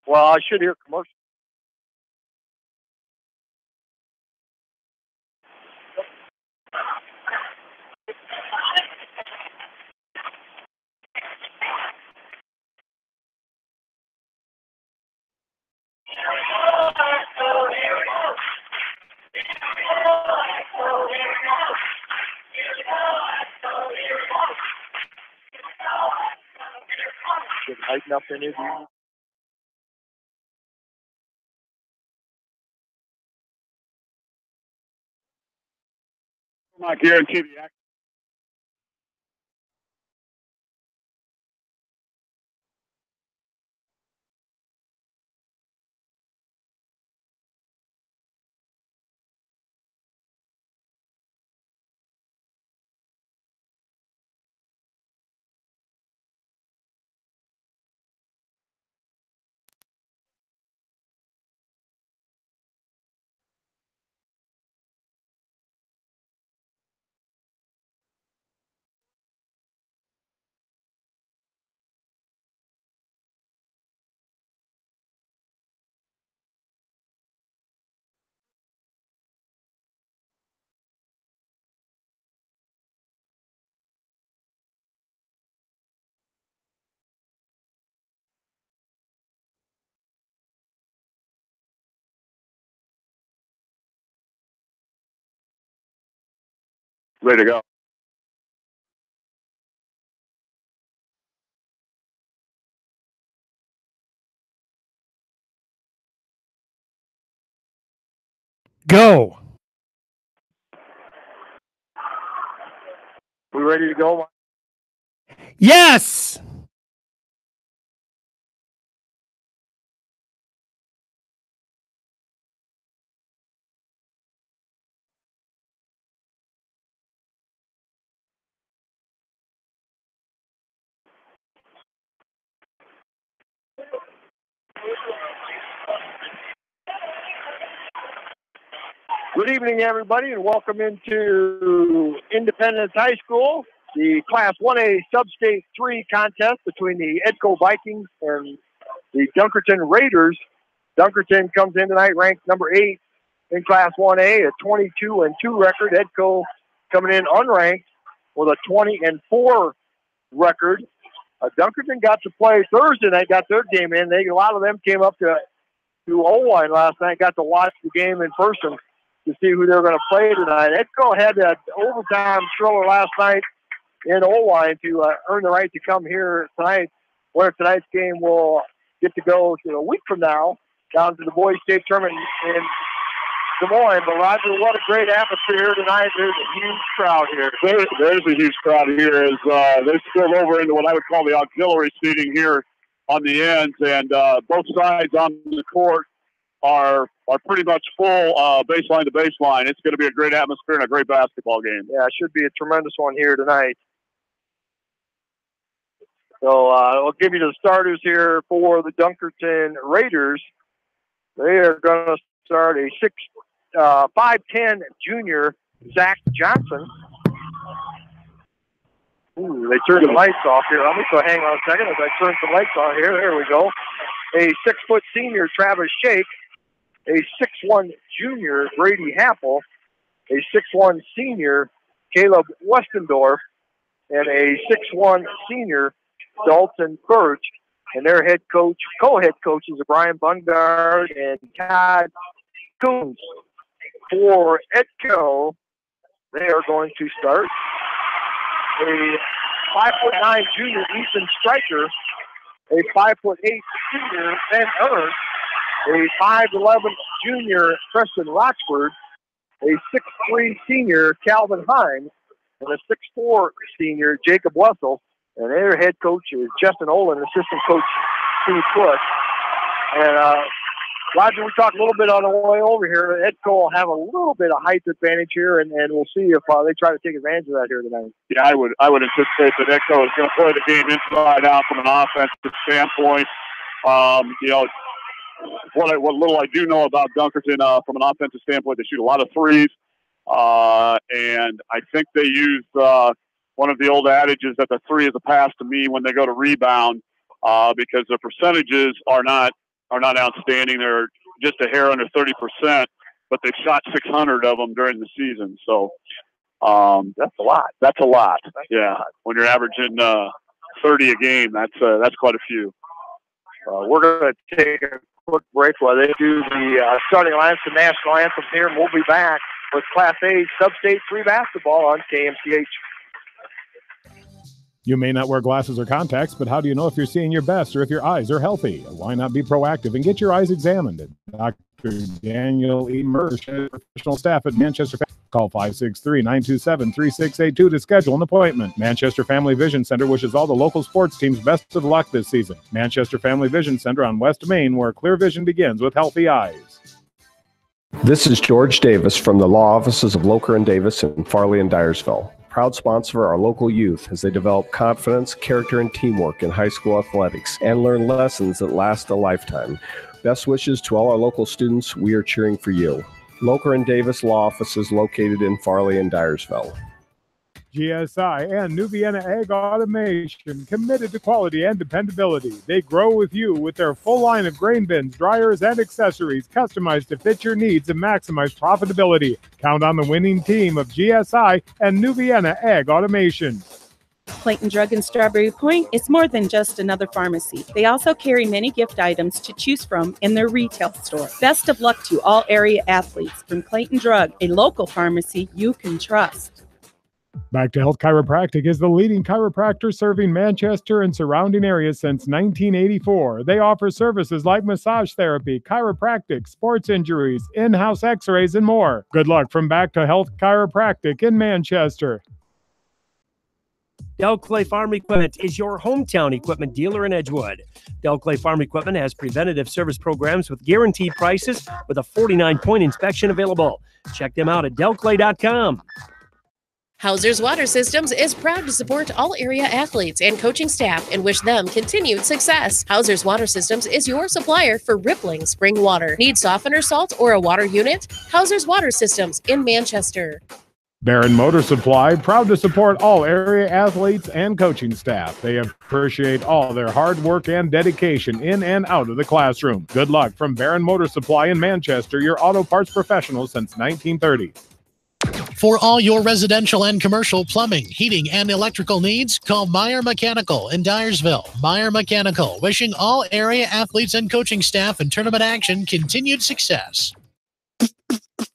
Well, I should hear commercial. Should lighten up in his ears. I guarantee the action. Ready to go. Go. We ready to go? Yes. Good evening, everybody, and welcome into Independence High School, the Class 1A Substate 3 contest between the Edco Vikings and the Dunkerton Raiders. Dunkerton comes in tonight ranked number 8 in Class 1A, a 22-2 record. Edco coming in unranked with a 20-4 record. Dunkerton got to play Thursday night, got their game in. A lot of them came up to O-line last night, got to watch the game in person to see who they're going to play tonight. Edco had that overtime thriller last night in O-line to earn the right to come here tonight. Winner of tonight's game will get to go to a week from now down to the boys' state tournament in Des Moines. But Roger, what a great atmosphere here tonight. There's a huge crowd here. There's a huge crowd here as they spill over into what I would call the auxiliary seating here on the ends, and both sides on the court are pretty much full baseline to baseline. It's going to be a great atmosphere and a great basketball game. Yeah, it should be a tremendous one here tonight. So I'll give you the starters here for the Dunkerton Raiders. They are going to start a 5'10" junior, Zach Johnson. Ooh, they turned the lights off here. Let me go hang on a second as I turn some lights on here. There we go. A 6' senior, Travis Shake. A 6'1" junior, Brady Happel. A 6'1" senior, Caleb Westendorf. And a 6'1" senior, Dalton Birch. And their head coach, co-head coaches are Brian Bungard and Todd Coons. For Edco, they are going to start a 5'9" junior, Ethan Stryker. A 5'8" senior, Ben Ernst. A 5'11" junior, Preston Rochford. A 6'3" senior, Calvin Hine. And a 6'4" senior, Jacob Wessel. And their head coach is Justin Olin, assistant coach Steve Bush. And Roger, we talked a little bit on the way over here. Edco will have a little bit of height advantage here, and we'll see if they try to take advantage of that here tonight. Yeah, I would anticipate that Edco is going to play the game inside out from an offensive standpoint. You know, what little I do know about Dunkerton from an offensive standpoint, they shoot a lot of threes, and I think they use one of the old adages that the three is a pass to me when they go to rebound, because the percentages are not are not outstanding. They're just a hair under 30%, but they've shot 600 of them during the season. So that's a lot. That's a lot. Yeah, when you're averaging 30 a game, that's quite a few. We're going to take a quick break while they do the starting lineups and national anthem here, and we'll be back with Class A Substate 3 basketball on KMCH. You may not wear glasses or contacts, but how do you know if you're seeing your best or if your eyes are healthy? Why not be proactive and get your eyes examined? Dr. Daniel E. Mersch and professional staff at Manchester. Call 563-927-3682 to schedule an appointment. Manchester Family Vision Center wishes all the local sports teams best of luck this season. Manchester Family Vision Center on West Main, where clear vision begins with healthy eyes. This is George Davis from the law offices of Locher and Davis in Farley and Dyersville. Proud sponsor of our local youth as they develop confidence, character, and teamwork in high school athletics and learn lessons that last a lifetime. Best wishes to all our local students. We are cheering for you. Locher and Davis law offices located in Farley and Dyersville. GSI and New Vienna Ag Automation, committed to quality and dependability. They grow with you with their full line of grain bins, dryers, and accessories customized to fit your needs and maximize profitability. Count on the winning team of GSI and New Vienna Ag Automation. Clayton Drug and Strawberry Point is more than just another pharmacy. They also carry many gift items to choose from in their retail store. Best of luck to all area athletes from Clayton Drug, a local pharmacy you can trust. Back to Health Chiropractic is the leading chiropractor serving Manchester and surrounding areas since 1984. They offer services like massage therapy, chiropractic, sports injuries, in-house x-rays, and more. Good luck from Back to Health Chiropractic in Manchester. Del Clay Farm Equipment is your hometown equipment dealer in Edgewood. Del Clay Farm Equipment has preventative service programs with guaranteed prices with a 49-point inspection available. Check them out at delclay.com. Hauser's Water Systems is proud to support all area athletes and coaching staff and wish them continued success. Hauser's Water Systems is your supplier for rippling spring water. Need softener salt or a water unit? Hauser's Water Systems in Manchester. Barron Motor Supply, proud to support all area athletes and coaching staff. They appreciate all their hard work and dedication in and out of the classroom. Good luck from Barron Motor Supply in Manchester, your auto parts professional since 1930. For all your residential and commercial plumbing, heating, and electrical needs, call Meyer Mechanical in Dyersville. Meyer Mechanical, wishing all area athletes and coaching staff in tournament action continued success.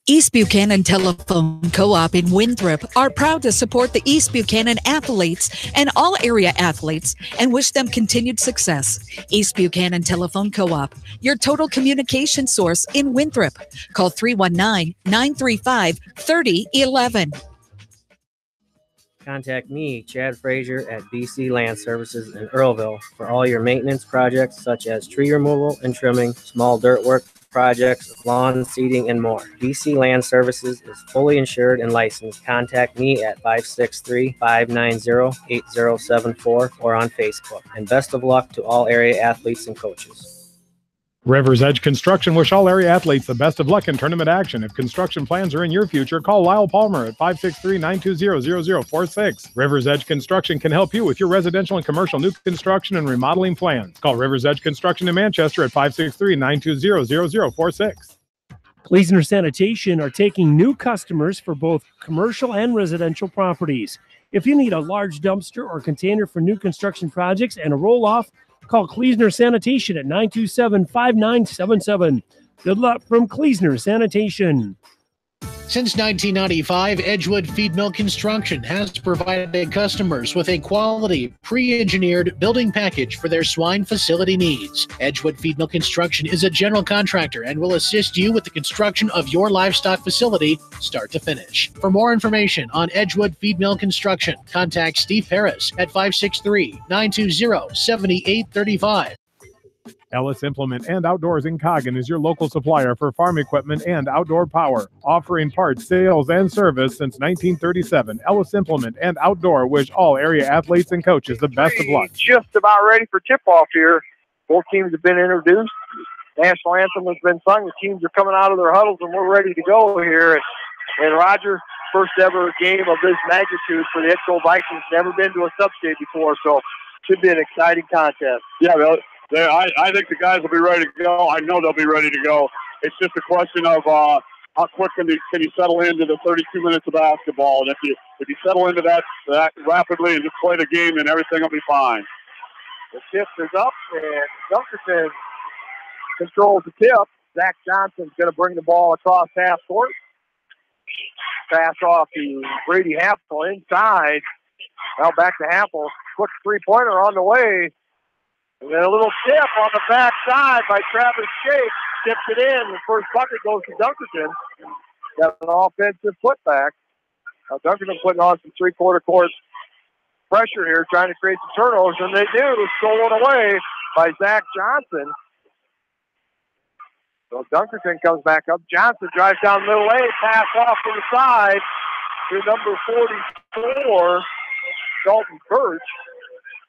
East Buchanan Telephone Co-op in Winthrop are proud to support the East Buchanan athletes and all area athletes and wish them continued success. East Buchanan Telephone Co-op, your total communication source in Winthrop. Call 319-935-3011. Contact me, Chad Frazier, at BC Land Services in Earlville for all your maintenance projects such as tree removal and trimming, small dirt work projects, lawn, seeding, and more. BC Land Services is fully insured and licensed. Contact me at 563-590-8074 or on Facebook. And best of luck to all area athletes and coaches. River's Edge Construction wish all area athletes the best of luck in tournament action. If construction plans are in your future, call Lyle Palmer at 563-920-0046. River's Edge Construction can help you with your residential and commercial new construction and remodeling plans. Call River's Edge Construction in Manchester at 563-920-0046. Kleesner Sanitation are taking new customers for both commercial and residential properties. If you need a large dumpster or container for new construction projects and a roll-off, call Kleesner Sanitation at 927-5977. Good luck from Kleesner Sanitation. Since 1995, Edgewood Feed Mill Construction has provided customers with a quality, pre-engineered building package for their swine facility needs. Edgewood Feed Mill Construction is a general contractor and will assist you with the construction of your livestock facility, start to finish. For more information on Edgewood Feed Mill Construction, contact Steve Harris at 563-920-7835. Ellis Implement and Outdoors in Coggin is your local supplier for farm equipment and outdoor power, offering parts, sales, and service since 1937. Ellis Implement and Outdoor wish all area athletes and coaches the best of luck. Just about ready for tip-off here. Both teams have been introduced. National anthem has been sung. The teams are coming out of their huddles, and we're ready to go here. And Roger, first ever game of this magnitude for the Edgewood Vikings. Never been to a Substate before, so should be an exciting contest. Yeah, I think the guys will be ready to go. I know they'll be ready to go. It's just a question of how quick can you settle into the 32 minutes of basketball. And if you settle into that rapidly and just play the game, then everything will be fine. The tip is up, and Dunkerton controls the tip. Zach Johnson's going to bring the ball across half court. Pass off to Brady Happel inside. Now back to Happel. Quick three-pointer on the way. And then a little tip on the backside by Travis Shake. Tips it in. The first bucket goes to Dunkerton. Got an offensive putback. Now Dunkerton putting on some three-quarter court pressure here, trying to create some turnovers, and they do. Stolen away by Zach Johnson. So Dunkerton comes back up. Johnson drives down the middle lane, pass off to the side to number 44, Dalton Birch.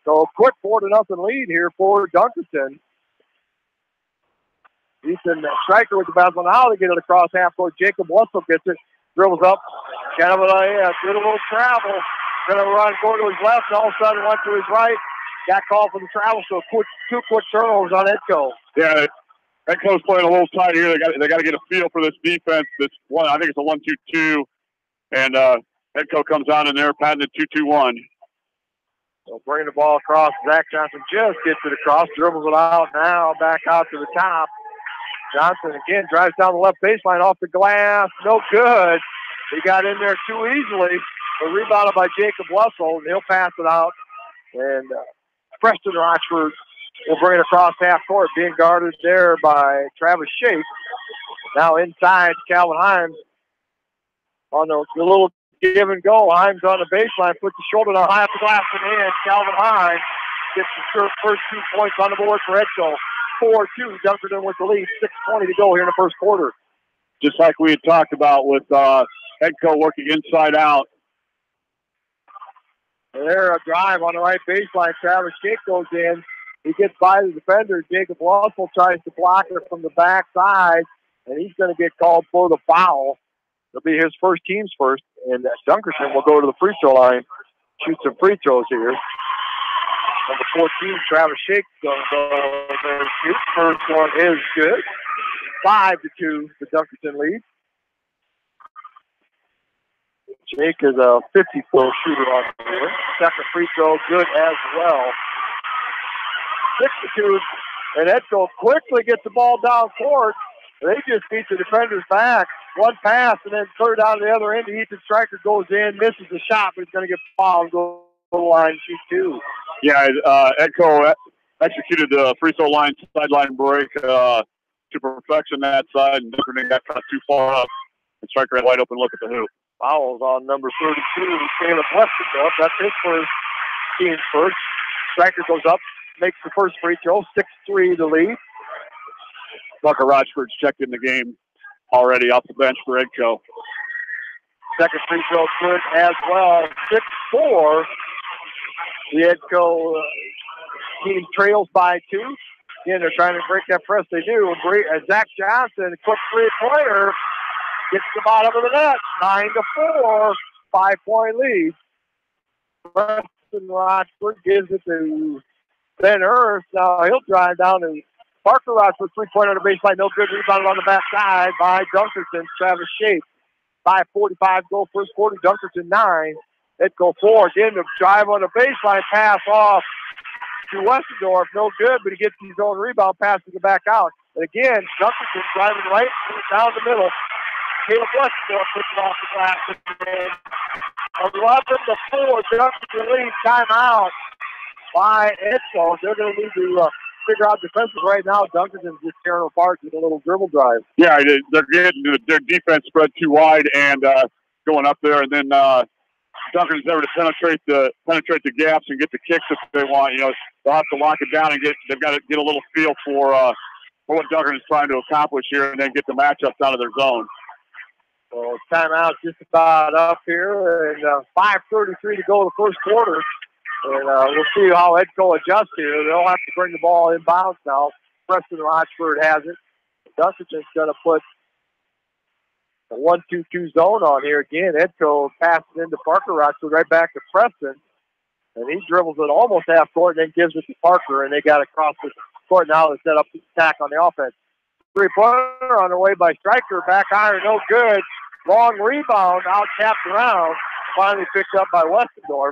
So quick 4-0 lead here for Dunkerton. Ethan Stryker with the basketball now to get it across half court. Jacob Wessel gets it, dribbles up, kind of did a little travel. Going to run, go to his left, and all of a sudden went to his right. Got called for the travel, so two quick turnovers on Edco. Yeah, Edco's playing a little tight here. They got to get a feel for this defense. This one, I think it's a 1-2-2, and Edco comes out in there, patented 2-2-1. So bringing the ball across, Zach Johnson just gets it across, dribbles it out now, back out to the top. Johnson again drives down the left baseline off the glass, no good. He got in there too easily. But rebounded by Jacob Wessel, and he'll pass it out. And Preston Rochford will bring it across half court, being guarded there by Travis Shake. Now inside, Calvin Himes on the little give and go. Himes on the baseline, puts the shoulder down high off the glass and in. Calvin Himes gets the first 2 points on the board for Edco. 4-2, Dunkerton with the lead. 6:20 to go here in the first quarter. Just like we had talked about with Edco working inside out. And there, a drive on the right baseline. Travis Shake goes in. He gets by the defender. Jacob Wassel tries to block it from the backside, and he's going to get called for the foul. It'll be his first, team's first, and Dunkerton will go to the free throw line, shoot some free throws here. Number 14, Travis Shake, going to go there and shoot. First one is good. 5-2, the Dunkerton lead. Shake is a 50-foot shooter on the board. Second free throw, good as well. 6-2, and Edco quickly gets the ball down court. They just beat the defenders back. One pass, and then third down to the other end. Ethan Stryker goes in, misses the shot, but he's going to get fouled and go to the line, shoot two. Yeah, Edco executed the free throw line sideline break to perfection that side, and Dunkerton got kind of too far up, and Stryker had a wide open look at the hoop. Fouls on number 32, Caleb Westendorf. That's his first, team's first. Stryker goes up, makes the first free throw, 6-3 the lead. Tucker Rochford's checked in the game already off the bench for Edco. Second free throw good as well, 6-4. The Edco team trails by 2. Again, they're trying to break that press. They do. Zach Johnson, quick three-pointer, gets the bottom of the net, 9-4, 5-point lead. Preston Rochford gives it to Ben Earth. Now he'll drive down and Parker Rochford, three-pointer on the baseline, no good. Rebounded on the backside by Dunkerton, Travis Shake. 5:45 go first quarter, Dunkerton 9. Edco 4. Again, the drive on the baseline, pass off to Westendorf, no good, but he gets his own rebound, passing it back out. And again, Dunkerton driving right down the middle. Caleb Westendorf puts it off the glass. 11-4, Dunkerton lead, timeout by Edco. They're going to need to figure out defenses right now. Dunkerton's just tearing apart with a little dribble drive. Yeah, they're getting their defense spread too wide and going up there, and then Dunkerton's never to penetrate the gaps and get the kicks if they want. You know, they'll have to lock it down and they've got to get a little feel for what Dunkerton is trying to accomplish here, and then get the matchups out of their zone. So timeout just about up here, and 5:33 to go in the first quarter. And we'll see how Edco adjusts here. They'll have to bring the ball inbounds now. Preston Rochford has it. Dunkerton's going to put a 1-2-2 zone on here again. Edco passes into Parker Rochford right back to Preston. And he dribbles it almost half court and then gives it to Parker. And they got to cross the court. Now they set up the attack on the offense. Three-pointer on the way by Stryker. Back iron, no good. Long rebound, out tapped around. Finally picked up by Westendorf.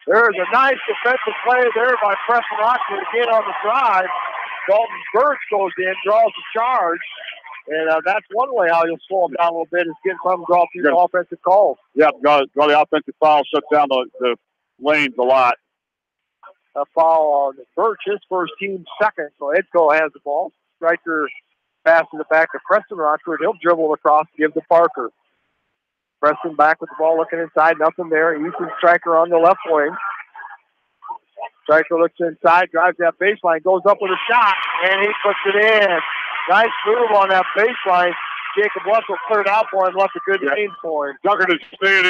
There's a nice defensive play there by Preston Rockford again on the drive. Dalton Birch goes in, draws the charge. And that's one way how you'll slow them down a little bit is getting some draw through the offensive calls. Yeah, got the offensive foul, shuts down the lanes a lot. A foul on Birch, his first team second. So Edco has the ball. Stryker passing it back to Preston Rockford. He'll dribble across, give to Parker. Preston back with the ball, looking inside, nothing there. Ethan Stryker on the left wing. Stryker looks inside, drives that baseline, goes up with a shot, and he puts it in. Nice move on that baseline. Jacob Wessel cleared out for him, left a good lane for him. Dunkerton is staying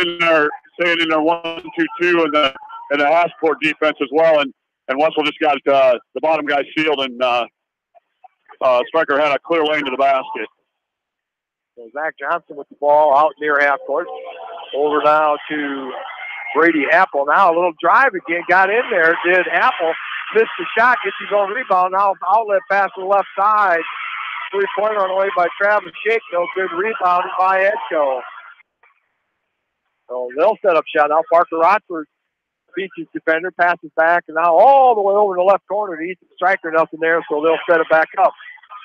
in their 1-2-2 in the half-court defense as well, and Wessel just got the bottom guy sealed, and Stryker had a clear lane to the basket. So Zach Johnson with the ball out near half court. Over now to Brady Apple. Now a little drive again. Got in there. Did Apple. Missed the shot. Gets his own rebound. Now outlet pass to the left side. Three-pointer on the way by Travis Shake. No good rebound by Edco. So they'll set up shot. Now Parker Rockford beats his defender. Passes back. And now all the way over to the left corner to Ethan Stryker. Nothing there. So they'll set it back up.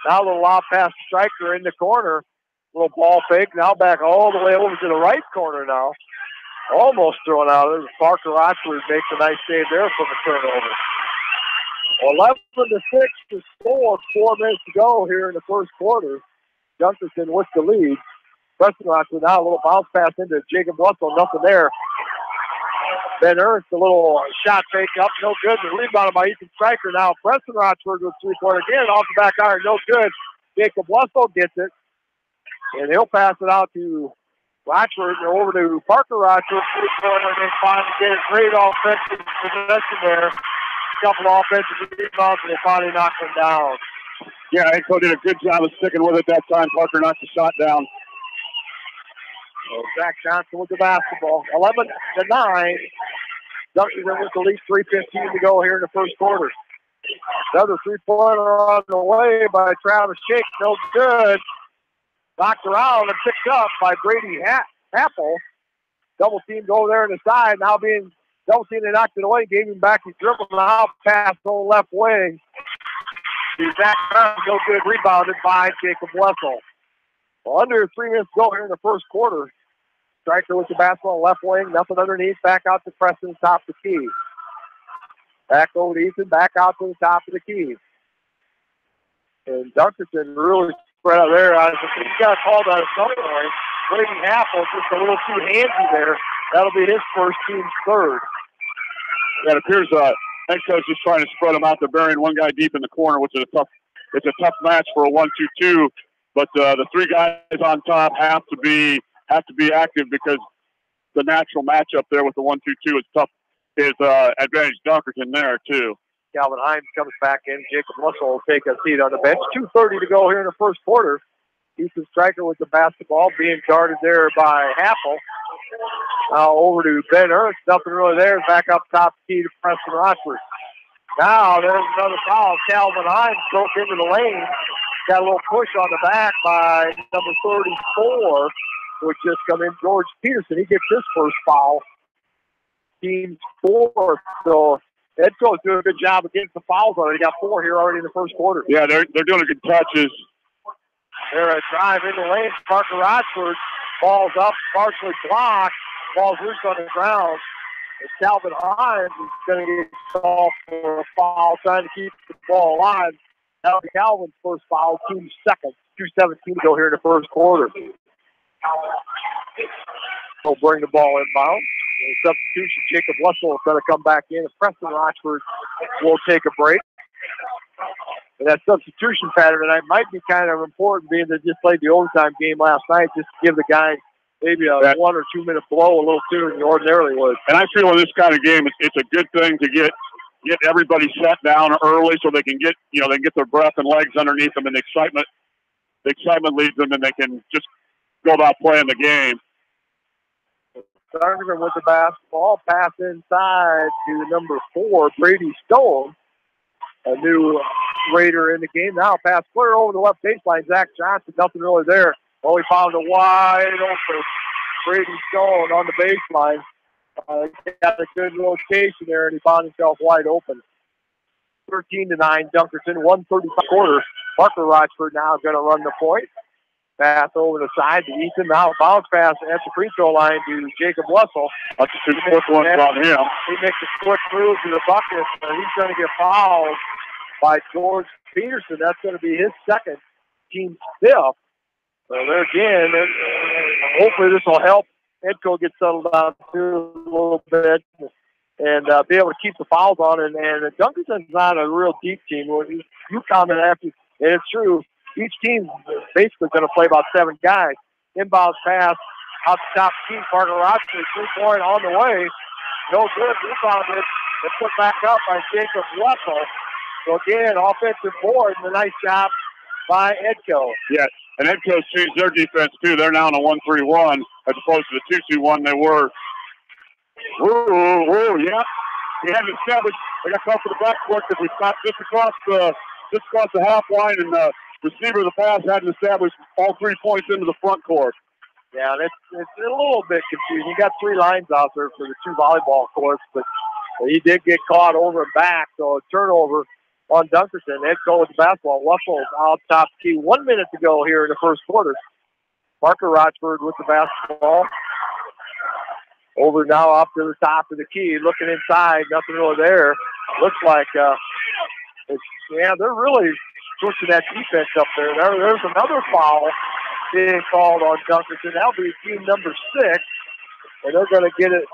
Now a little lob pass to Stryker in the corner. Little ball fake. Now back all the way over to the right corner now. Almost thrown out. There's Parker Rockford makes a nice save there from the turnover. 11-6 to score. 4 minutes to go here in the first quarter. Dunkerton with the lead. Preston Rockford now a little bounce pass into Jacob Wessel. Nothing there. Ben Ernst, a little shot fake up. No good. The rebound by Ethan Stryker. Now Preston Rockford with three-pointer again. Off the back iron. No good. Jacob Wessel gets it. And he'll pass it out to Rockford and over to Parker Rockford. Three-pointer and then finally get a great offensive possession there. A couple offensive rebounds and they finally knock them down. Yeah, Edco did a good job of sticking with it that time. Parker knocked the shot down. So Zach Johnson with the basketball. 11-9. Dunkerton with the lead. 3:15 to go here in the first quarter. Another three-pointer on the way by Travis Shake. No good. Knocked around and picked up by Brady Apple. Double teamed over there on the side. Now being double teamed, they knocked it away. Gave him back. He dribbled now past the left wing. He's back around. No good. Rebounded by Jacob Wessel. Well, under 3 minutes to go here in the first quarter. Stryker with the basketball left wing. Nothing underneath. Back out to Preston, top of the key. Back over to Ethan. Back out to the top of the key. And Dunkerton really spread out there. He got called out at some point. Brady Apple just a little too handsy there. That'll be his first team's third. Yeah, it appears Edco's just trying to spread them out. They're burying one guy deep in the corner, which is it's a tough match for a 1-2-2. But the three guys on top have to be active because the natural matchup there with the 1-2-2 is tough. Is advantage Dunkerton there too. Calvin Himes comes back in. Jacob Russell will take a seat on the bench. 2:30 to go here in the first quarter. Ethan Stryker with the basketball being guarded there by Apple. Now over to Ben Ernst. Nothing really there. Back up top key to Preston Rockford. Now there's another foul. Calvin Himes broke into the lane. Got a little push on the back by number 34, which just come in. George Peterson. He gets his first foul. Team's fourth. So Edco's doing a good job of getting some fouls already. Got 4 here already in the first quarter. Yeah, they're doing good touches. They're a drive in the lane. Parker Rockford balls up, partially blocked. Ball's loose on the ground. And Calvin Hines is going to get called for a foul, trying to keep the ball alive. That'll be Calvin's first foul, team's second. 2:17 to go here in the first quarter. He'll bring the ball inbound. Substitution, Jacob Wessel is going to come back in. Preston Rockford will take a break. And that substitution pattern tonight might be kind of important, being they just played the overtime game last night, just to give the guys maybe a 1 or 2 minute blow a little sooner than you ordinarily would. And I feel in this kind of game, it's a good thing to get everybody set down early so they can get their breath and legs underneath them, and the excitement leads them, and they can just go about playing the game. Dunkerton with the basketball, pass inside to number 4, Brady Stone. A new Raider in the game. Now pass clear over the left baseline. Zach Johnson, nothing really there. Oh, he found a wide open Brady Stone on the baseline. Got a good rotation there, and he found himself wide open. 13-9, Dunkerton, 1:35 quarter. Parker Rochford now going to run the point. Pass over the side to Ethan. Now bounce pass at the free throw line to Jacob Wessel. That's a good quick one on him. He makes a quick move to the bucket, and he's going to get fouled by George Peterson. That's going to be his second, team fifth. So there again, hopefully this will help Edco get settled down too a little bit and be able to keep the fouls on. And Dunkerton's not a real deep team. You comment after, and it's true. Each team's basically going to play about 7 guys. Inbounds pass out the top key. Parker Rochford, 3-point on the way. No good. Rebounded and put back up by Jacob Wessel. So again, offensive board and a nice job by Edco. Yes, and Edco's changed their defense too. They're now in a 1-3-1 as opposed to the 2-2-1 they were. Yeah. He had to establish. They got caught for the backcourt because we stopped just across the half line, and the receiver of the pass had to establish all 3 points into the front court. Yeah, it's a little bit confusing. You got 3 lines out there for the 2 volleyball courts, but he did get caught over and back, so a turnover on Dunkerton. Edco with the basketball. Russell's out top key. 1 minute to go here in the first quarter. Parker Rochford with the basketball. Over now off to the top of the key. Looking inside. Nothing really there. Looks like they're really pushing that defense up there. There's another foul being called on Dunkerton. That'll be team number 6. And they're going to get it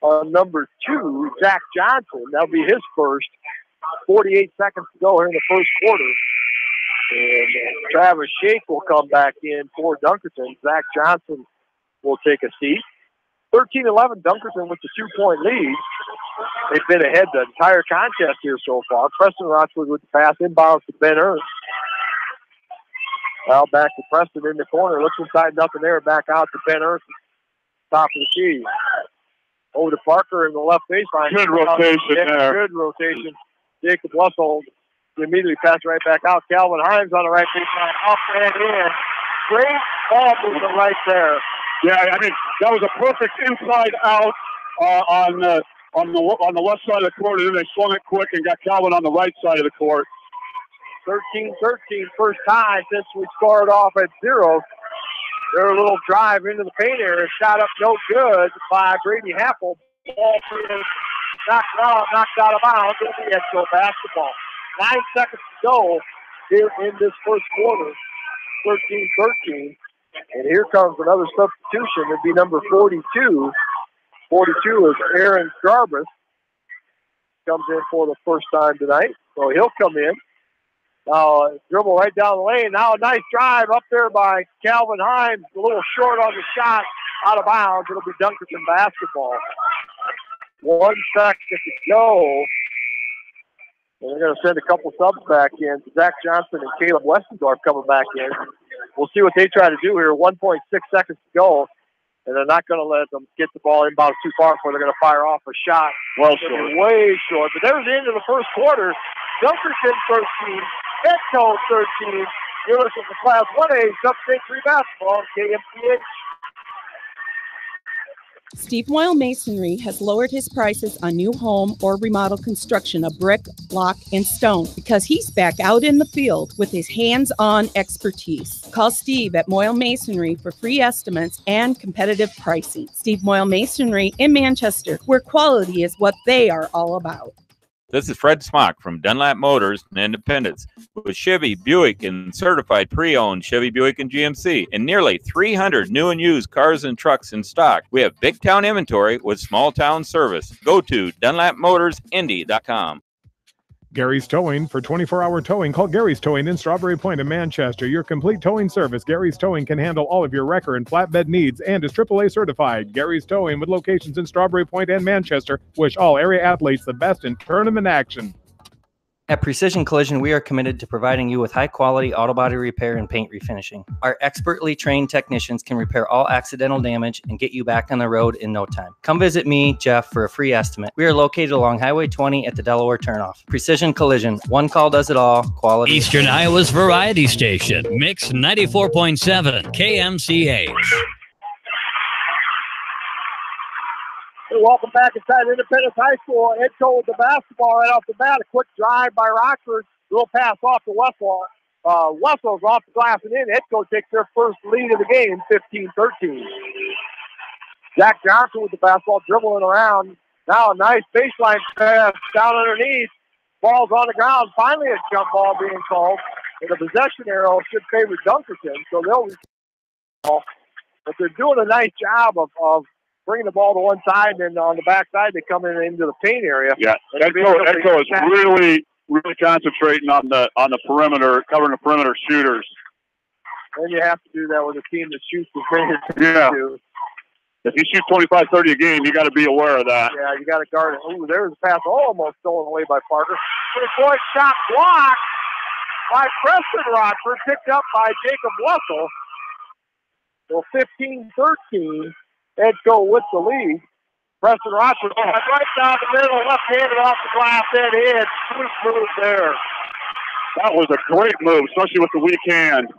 on number 2, Zach Johnson. That'll be his first. 48 seconds to go here in the first quarter. And Travis Shake will come back in for Dunkerton. Zach Johnson will take a seat. 13-11, Dunkerton with the 2-point lead. They've been ahead the entire contest here so far. Preston Rochford with the pass, inbounds to Ben Ernst. Now back to Preston in the corner. Looks inside, nothing there. Back out to Ben Ernst. Top of the key. Over to Parker in the left baseline. Good rotation there. Good rotation. Jacob Wessel immediately passed right back out. Calvin Himes on the right baseline. Up and in. Great ball movement right there. Yeah, I mean, that was a perfect inside out on the left side of the court, and then they swung it quick and got Calvin on the right side of the court. 13-13, first time since we scored off at 0. Their little drive into the paint area, shot up no good by Brady Happel. Ball knocked out of bounds. It'll be Edco basketball. 9 seconds to go here in this first quarter. 13-13. And here comes another substitution. It'd be number 42. 42 is Aaron Jarvis. Comes in for the first time tonight. So he'll come in. Now dribble right down the lane. Now a nice drive up there by Calvin Himes. A little short on the shot. Out of bounds. It'll be Dunkerton basketball. 1 second to go. And they're going to send a couple subs back in. Zach Johnson and Caleb Westendorf coming back in. We'll see what they try to do here. 1.6 seconds to go. And they're not going to let them get the ball inbounds too far before they're going to fire off a shot. Well short. Way short. But there's the end of the first quarter. Dunkerton 13, Edco 13. You're listening to Class 1A Substate 3 basketball, KMPH. Steve Moyle Masonry has lowered his prices on new home or remodel construction of brick, block, and stone because he's back out in the field with his hands-on expertise. Call Steve at Moyle Masonry for free estimates and competitive pricing. Steve Moyle Masonry in Manchester, where quality is what they are all about. This is Fred Smock from Dunlap Motors and Independence with Chevy, Buick, and certified pre-owned Chevy, Buick, and GMC and nearly 300 new and used cars and trucks in stock. We have big town inventory with small town service. Go to DunlapMotorsIndy.com. Gary's Towing. For 24-hour towing, call Gary's Towing in Strawberry Point in Manchester. Your complete towing service. Gary's Towing can handle all of your wrecker and flatbed needs and is AAA certified. Gary's Towing with locations in Strawberry Point and Manchester. Wish all area athletes the best in tournament action. At Precision Collision, we are committed to providing you with high-quality auto body repair and paint refinishing. Our expertly trained technicians can repair all accidental damage and get you back on the road in no time. Come visit me, Jeff, for a free estimate. We are located along Highway 20 at the Delaware turnoff. Precision Collision. One call does it all. Quality. Eastern Iowa's Variety Station. Mix 94.7 KMCH. Hey, welcome back inside Independence High School. Edco with the basketball right off the bat. A quick drive by Rockford. Little pass off to Wessel. Wessel's off the glass and in. Edco takes their first lead of the game, 15-13. Jack Johnson with the basketball dribbling around. Now a nice baseline pass down underneath. Ball's on the ground. Finally a jump ball being called. And the possession arrow should favor Dunkerton. So they'll, but they're doing a nice job of bringing the ball to one side, and then on the back side, they come in into the paint area. Yeah, Edco is really concentrating on the perimeter, covering the perimeter shooters. And you have to do that with a team that shoots as many as they do. If you shoot 25, 30 a game, you got to be aware of that. Yeah, you got to guard it. Ooh, there's a pass almost stolen away by Parker. Three-point shot blocked by Preston Rochford, picked up by Jacob Wessel. So 15-13. Edco with the lead. Preston Rochford right down the middle, left-handed off the glass, head in. Smooth move there. That was a great move, especially with the weak hand.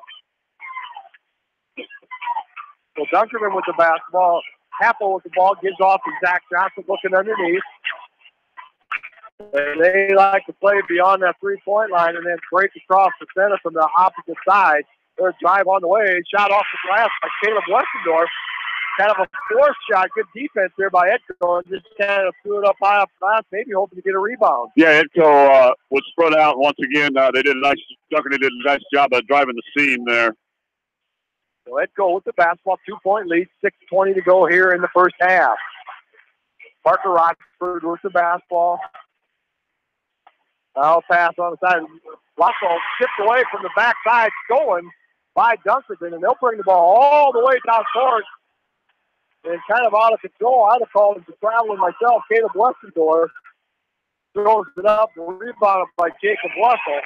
So Dunkerton with the basketball. Happel with the ball, gives off to Zach Johnson looking underneath. And they like to play beyond that three-point line and then break across the center from the opposite side. Their drive on the way, shot off the glass by Caleb Westendorf. Kind of a forced shot, good defense there by Edco, and just kind of threw it up high off the glass, maybe hoping to get a rebound. Yeah, Edco was spread out once again. Dunkerton did a nice job of driving the seam there. So Edco with the basketball, 2-point lead, 6:20 to go here in the first half. Parker Rochford with the basketball. Now pass on the side. Russell chipped away from the backside, stolen by Dunkerton, and they'll bring the ball all the way down court. And kind of out of control. I'd have called him to traveling myself. Caleb Westendorf throws it up, rebounded by Jacob Wessel.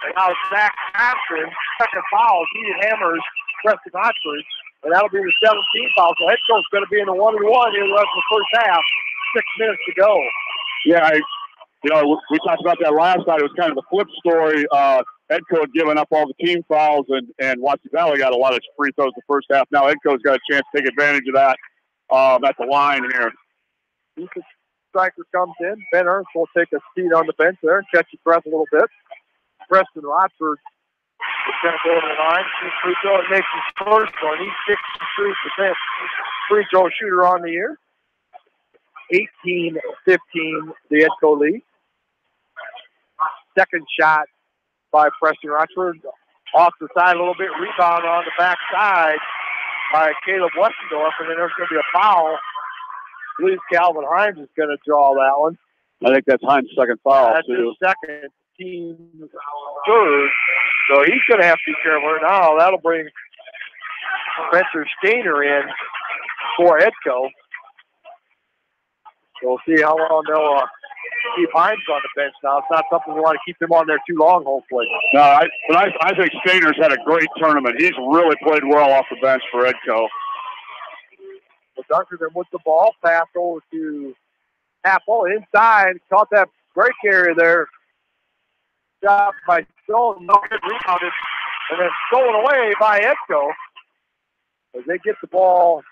And now Zach Johnson, second foul. He hammers Preston Rochford. And that'll be the 17th foul. So Edco's going to be in the 1-1 here the rest of the first half. 6 minutes to go. Yeah, we talked about that last night. It was kind of the flip story. Edco had given up all the team fouls, and Watson Valley got a lot of free throws the first half. Now Edco's got a chance to take advantage of that at the line here. Ethan Stryker comes in. Ben Ernst will take a seat on the bench there and catch his breath a little bit. Preston Rochford is going to go to the line. Free throw, it makes his first one. He's 63% free throw shooter on the year. 18-15, the Edco lead. Second shot by Preston Rochford. Off the side a little bit, rebound on the backside by Caleb Westendorf, and then there's going to be a foul. I believe Calvin Himes is going to draw that one. I think that's Himes' second foul, that's too. His second, team third. So he's going to have to be careful. Now that'll bring Spencer Stainer in for Edco. So we'll see how long they'll keep Himes on the bench now. It's not something we want to keep him on there too long, hopefully. No, I think Stainer's had a great tournament. He's really played well off the bench for Edco. So Dunkerton with the ball, pass over to Happel inside, caught that break area there. Shot by Stone, no good, rebounded, and then stolen away by Edco. As they get the ball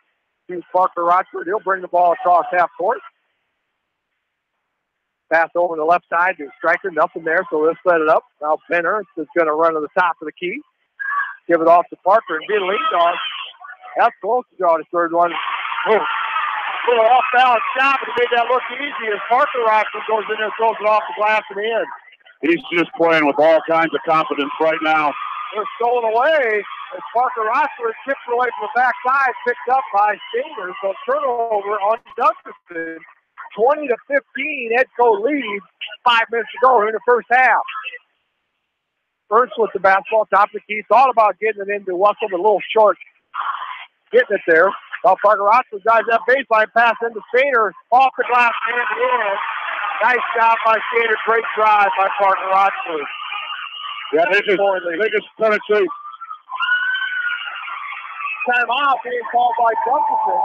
to Parker Rochford, he'll bring the ball across half court. Pass over to the left side to Stryker, nothing there, so they'll set it up. Now Ben Ernst is going to run to the top of the key. Give it off to Parker and get leaned on. That's close to draw the third one. Little off-balance shot, but he made that look easy as Parker Rochford goes in there and throws it off the glass and in. He's just playing with all kinds of confidence right now. They're stolen away as Parker Rochford tips it away from the backside, picked up by Stainer. So turnover on Dunkerton. 20-15, Edco leads. 5 minutes to go here in the first half. Ernst with the basketball, top of the key. Thought about getting it into Wessel, but a little short getting it there. Now Parker Rochford drives that baseline pass into Stainer. Off the glass and in. Nice job by Skater. Great drive by Parker Rochford. Yeah, they just penetrate. Timeout being called by Dunkerton.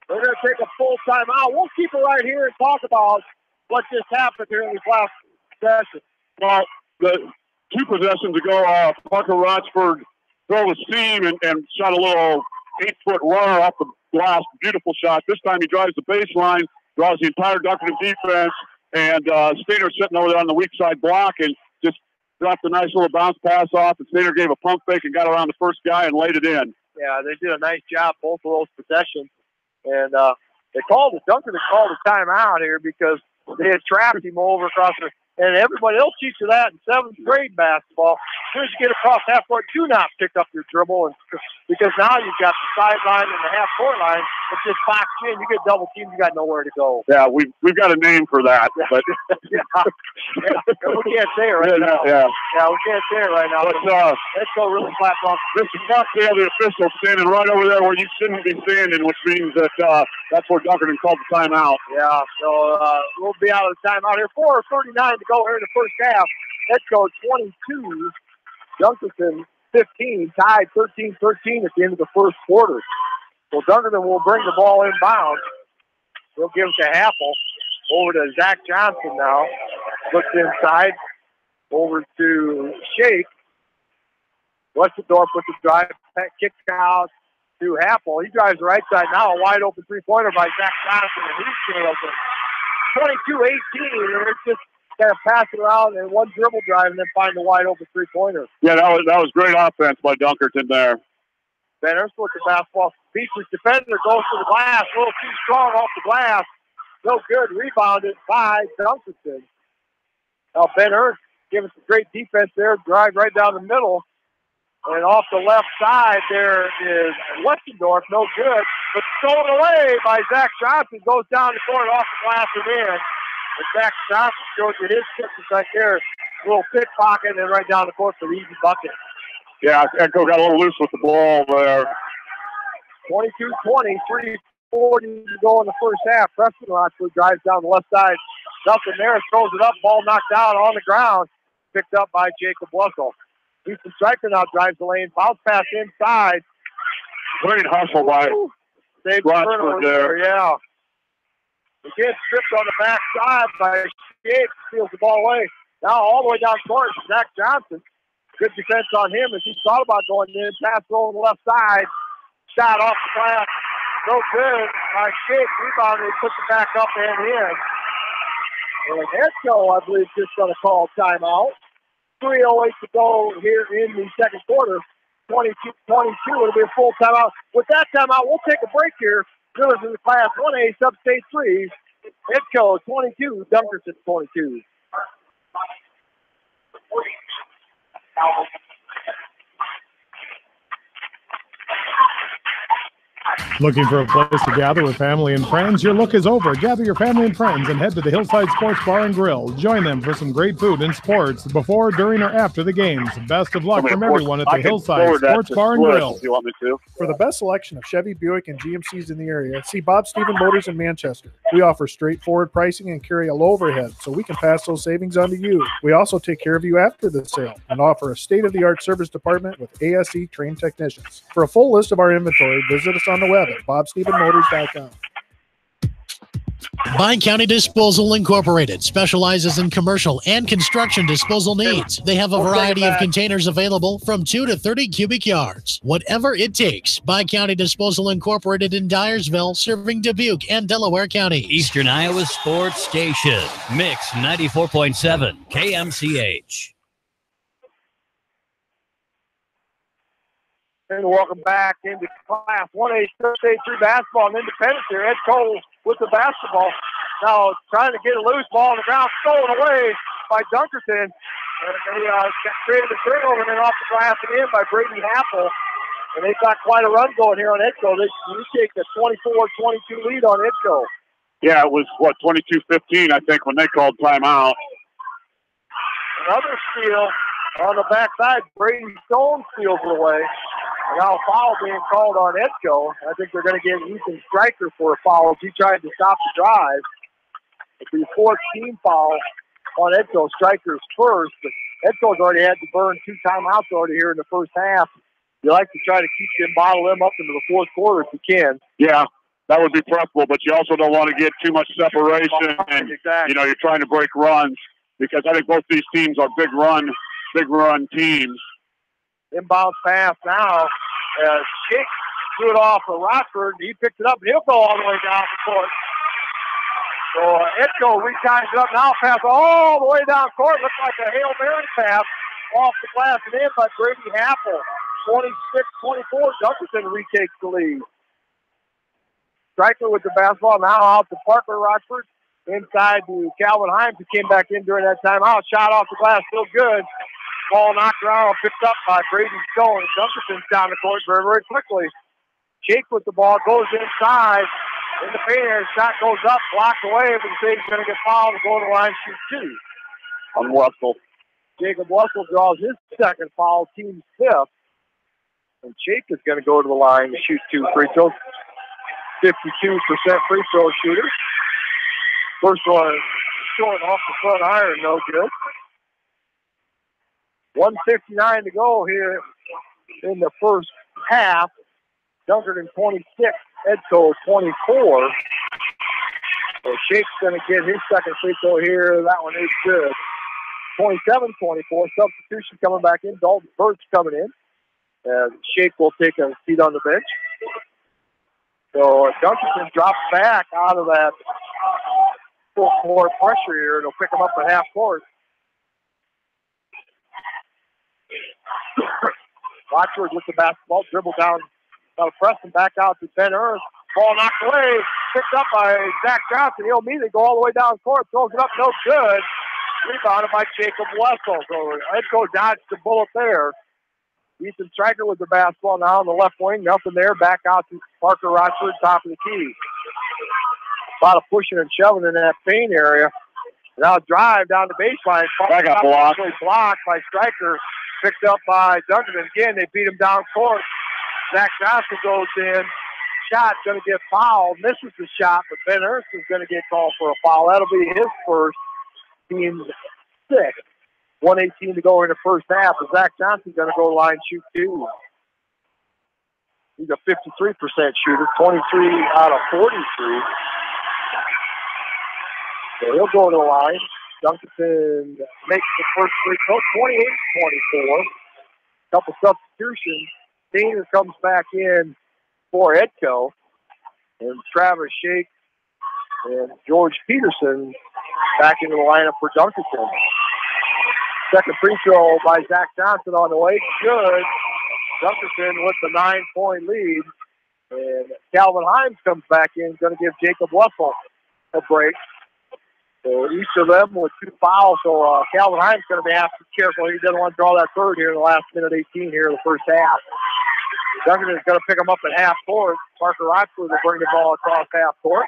They're going to take a full timeout. We'll keep it right here and talk about what just happened here in this last possession. Well, the 2 possessions ago, Parker Rochford drove a seam and shot a little 8-foot runner off the glass. Beautiful shot. This time he drives the baseline, draws the entire Dunkerton defense, and Stater sitting over there on the weak side block and just dropped a nice little bounce pass off, and Stater gave a pump fake and got around the first guy and laid it in. Yeah, they did a nice job, both of those possessions. And Dunkerton called a timeout here because they had trapped him over across the. And everybody else teaches you that in 7th grade basketball. As soon as you get across half court, do not pick up your dribble, and because now you've got the sideline and the half court line. It's just boxed in. You get double teamed, you got nowhere to go. Yeah, we've got a name for that, but we can't say it right now. Yeah, we can't say it right now. But let's go really flat off. This is Buckdale, the official, standing right over there where you shouldn't be standing, which means that that's where Dunkerton called the timeout. Yeah, so we'll be out of the timeout here. 4:39 to go here in the first half. Edco 22, Dunkerton 15, tied 13-13 at the end of the first quarter. So Dunkerton will bring the ball inbound. They'll give it to Happel. Over to Zach Johnson now. Looks inside. Over to Shake. Westendorf with the drive. Kick out to Happel. He drives the right side now. A wide open three-pointer by Zach Johnson. And he's nailed it. 22-18. They're just kind of pass it around and one dribble drive and then find the wide open three-pointer. Yeah, that was great offense by Dunkerton there. Ben Ernst with the basketball. Beaches defender goes to the glass. A little too strong off the glass. No good. Rebounded by Dunkerton. Now Ben Ernst giving some great defense there. Drive right down the middle. And off the left side there is Westendorf. No good. But stolen away by Zach Johnson. Goes down the court off the glass and in. And Zach Johnson shows you his quickness right there. A little pickpocket and right down the court for the easy bucket. Yeah, Echo got a little loose with the ball there. 22-20, 3:40 to go in the first half. Preston Rochford drives down the left side. Nothing there, throws it up, ball knocked down on the ground. Picked up by Jacob Lussell. Houston Stryker now drives the lane, bounce pass inside. Great hustle by Rochford there. Yeah. Again, stripped on the back side by Shake, steals the ball away. Now all the way down court, Zach Johnson. Good defense on him as he thought about going in. Pass on the left side. Shot off the glass. No good by Shake. Rebounded, puts it back up and in. And Edco, I believe, just going to call timeout. 3:08 to go here in the second quarter. 22-22. It'll be a full timeout. With that timeout, we'll take a break here. Brewers in the Class 1A, Substate 3. Edco 22, Dunkerton 22. Looking for a place to gather with family and friends? Your look is over. Gather your family and friends and head to the Hillside Sports Bar and Grill. Join them for some great food and sports before, during, or after the games. Best of luck from everyone at the Hillside Sports Bar and Grill. If you want me to. For the best selection of Chevy, Buick, and GMCs in the area, see Bob Stephen Motors in Manchester. We offer straightforward pricing and carry a low overhead, so we can pass those savings on to you. We also take care of you after the sale and offer a state-of-the-art service department with ASE trained technicians. For a full list of our inventory, visit us on the web at BobStephenMotors.com. Bi-County Disposal Incorporated specializes in commercial and construction disposal needs. They have a variety of containers available from 2 to 30 cubic yards. Whatever it takes, Bi-County Disposal Incorporated in Dyersville, serving Dubuque and Delaware counties. Eastern Iowa Sports Station, Mix 94.7 KMCH. And welcome back into Class 1A State 3 basketball and Independence here. Ed Cole with the basketball. Now trying to get a loose ball on the ground, stolen away by Dunkerton. They created a turnover and then off the glass and in by Brady Happel. And they've got quite a run going here on Edco. They take a 24-22 lead on Edco. Yeah, it was, 22-15, I think, when they called timeout. Another steal on the backside. Brady Stone steals it away. And now a foul being called on Edco. I think they're going to get Ethan Stryker for a foul. He tried to stop the drive. It'll be fourth team foul on Edco. Strikers first. Edco's already had to burn 2 timeouts already here in the first half. You like to try to keep them, bottle them up into the fourth quarter if you can. Yeah, that would be preferable, but you also don't want to get too much separation. And, exactly. you're trying to break runs because I think both these teams are big run teams. Inbound pass now. Shake threw it off for Rockford. He picked it up, and he'll go all the way down the court. So Edco retimes it up now, pass all the way down court. Looks like a Hail Mary pass off the glass and in by Brady Happel. 26-24, Dunkerton retakes the lead. Stryker with the basketball, now out to Parker Rochford. Inside to Calvin Himes, who came back in during that timeout. Shot off the glass, still good. Ball knocked around, picked up by Brady Stone. Dunkerton's down the court very, very quickly. Jake with the ball, goes inside. In the paint area, shot goes up, blocked away, but he's going to get fouled and go to the line, shoot 2. On Wessel. Jacob Wessel draws his second foul, team's 5th. And Jake is going to go to the line to shoot 2 free throws. 52% free throw shooter. First one short off the front iron, no good. 1:59 to go here in the first half. Dunkerton 26, Edco 24. So Shake's going to get his second free throw here. That one is good. 27-24. Substitution coming back in. Dalton Burt's coming in. Shake will take a seat on the bench. So Dunkerton drops back out of that full court pressure here. It'll pick him up at half court. Rochford with the basketball, dribble down. Now Preston back out to Ben Ernst. Ball knocked away, picked up by Zach Johnson. He'll immediately go all the way down court, throws it up, no good. Rebounded by Jacob Wessel. So Edco dodged the bullet there. Ethan Stryker with the basketball now on the left wing. Nothing there. Back out to Parker Rochford, top of the key. A lot of pushing and shoving in that paint area. Now drive down the baseline. That got blocked. Blocked by Stryker. Picked up by Dunkerton. Again, they beat him down court. Zach Johnson goes in. Shot going to get fouled. Misses the shot, but Ben Ernst is going to get called for a foul. That'll be his first. Team 6. 1:18 to go in the first half. And Zach Johnson's going to go to the line and shoot 2. He's a 53% shooter, 23 out of 43. So he'll go to the line. Dunkerton makes the first free throw, 28-24. Couple substitutions. Stainer comes back in for Edco. And Travis Shake and George Peterson back into the lineup for Dunkerton. Second free throw by Zach Johnson on the way. Good. Dunkerton with the 9-point lead. And Calvin Himes comes back in, going to give Jacob Wessel a break. So each of them with 2 fouls. So Calvin Himes is going to be have to be careful. He doesn't want to draw that third here in the last minute 18 here in the first half. Dunkerton is going to pick him up at half court. Parker Rochford will bring the ball across half court.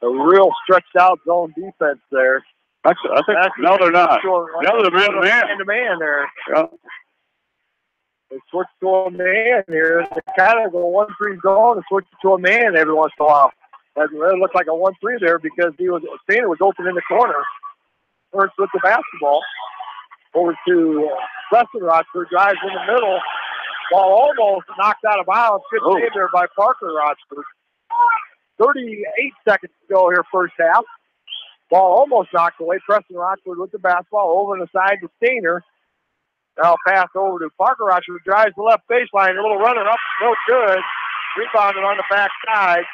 A real stretched out zone defense there. I think no, they're not. No, they're man-to-man there. Yeah. They switch to a man here. They kind of go 1-3 zone and switch to a man every once in a while. It looked like a 1-3 there because Stainer was open in the corner. First with the basketball. Over to Preston Rochford, drives in the middle. Ball almost knocked out of bounds. Good save there by Parker Rochford. 38 seconds to go here first half. Ball almost knocked away. Preston Rochford with the basketball over on the side to Stainer. Now pass over to Parker Rochford. Drives the left baseline. A little runner up. No good. Rebounded on the backside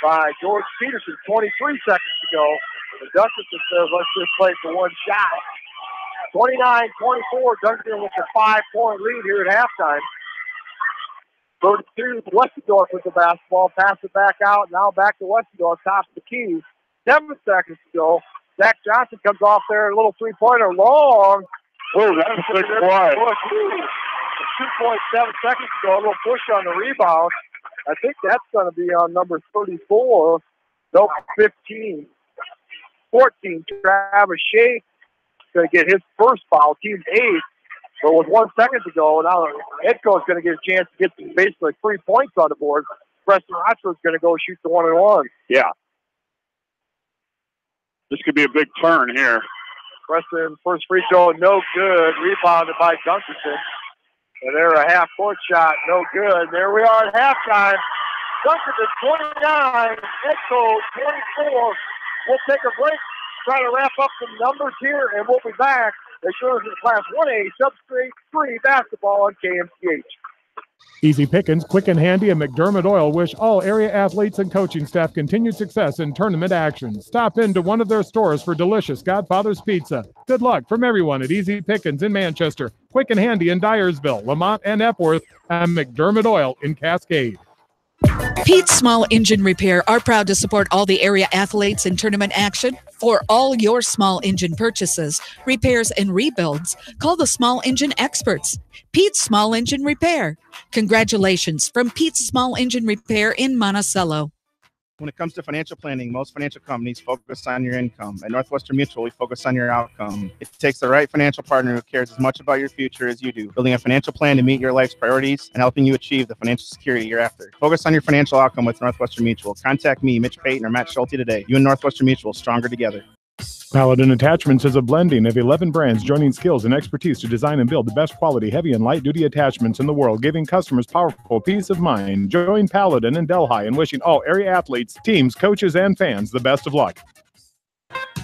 by George Peterson. 23 seconds to go. The Dunkerton says, let's just play for one shot. 29-24. Dunkerton with a 5-point lead here at halftime. 32, Westendorf with the basketball. Pass it back out. Now back to Westendorf. Top of the key. 7 seconds to go. Zach Johnson comes off there. A little three-pointer. Long. Oh, that's a big play. 2.7 seconds to go. A little push on the rebound. I think that's going to be on number 34. Nope, 15. 14, Travis Shea going to get his first foul. Team 8. But with 1 second to go, now Edco is going to get a chance to get basically 3 points on the board. Preston Rochford's going to go shoot the 1-and-1. Yeah. This could be a big turn here. Preston, first free throw, no good. Rebounded by Dunkerton. And there a half-court shot, no good. There we are at halftime. Dunkerton 29, Edco 24. We'll take a break, try to wrap up some numbers here, and we'll be back. They show us in Class 1A Substate 3 basketball on KMCH. Easy Pickens, Quick and Handy, and McDermott Oil wish all area athletes and coaching staff continued success in tournament action. Stop into one of their stores for delicious Godfather's Pizza. Good luck from everyone at Easy Pickens in Manchester, Quick and Handy in Dyersville, Lamont and Epworth, and McDermott Oil in Cascade. Pete's Small Engine Repair are proud to support all the area athletes in tournament action. For all your small engine purchases, repairs, and rebuilds, call the Small Engine Experts. Pete's Small Engine Repair. Congratulations from Pete's Small Engine Repair in Monticello. When it comes to financial planning, most financial companies focus on your income. At Northwestern Mutual, we focus on your outcome. It takes the right financial partner who cares as much about your future as you do, building a financial plan to meet your life's priorities and helping you achieve the financial security you're after. Focus on your financial outcome with Northwestern Mutual. Contact me, Mitch Payton, or Matt Schulte today. You and Northwestern Mutual, stronger together. Paladin Attachments is a blending of 11 brands joining skills and expertise to design and build the best quality heavy and light duty attachments in the world, giving customers powerful peace of mind. Join Paladin and Delhi in wishing all area athletes, teams, coaches, and fans the best of luck.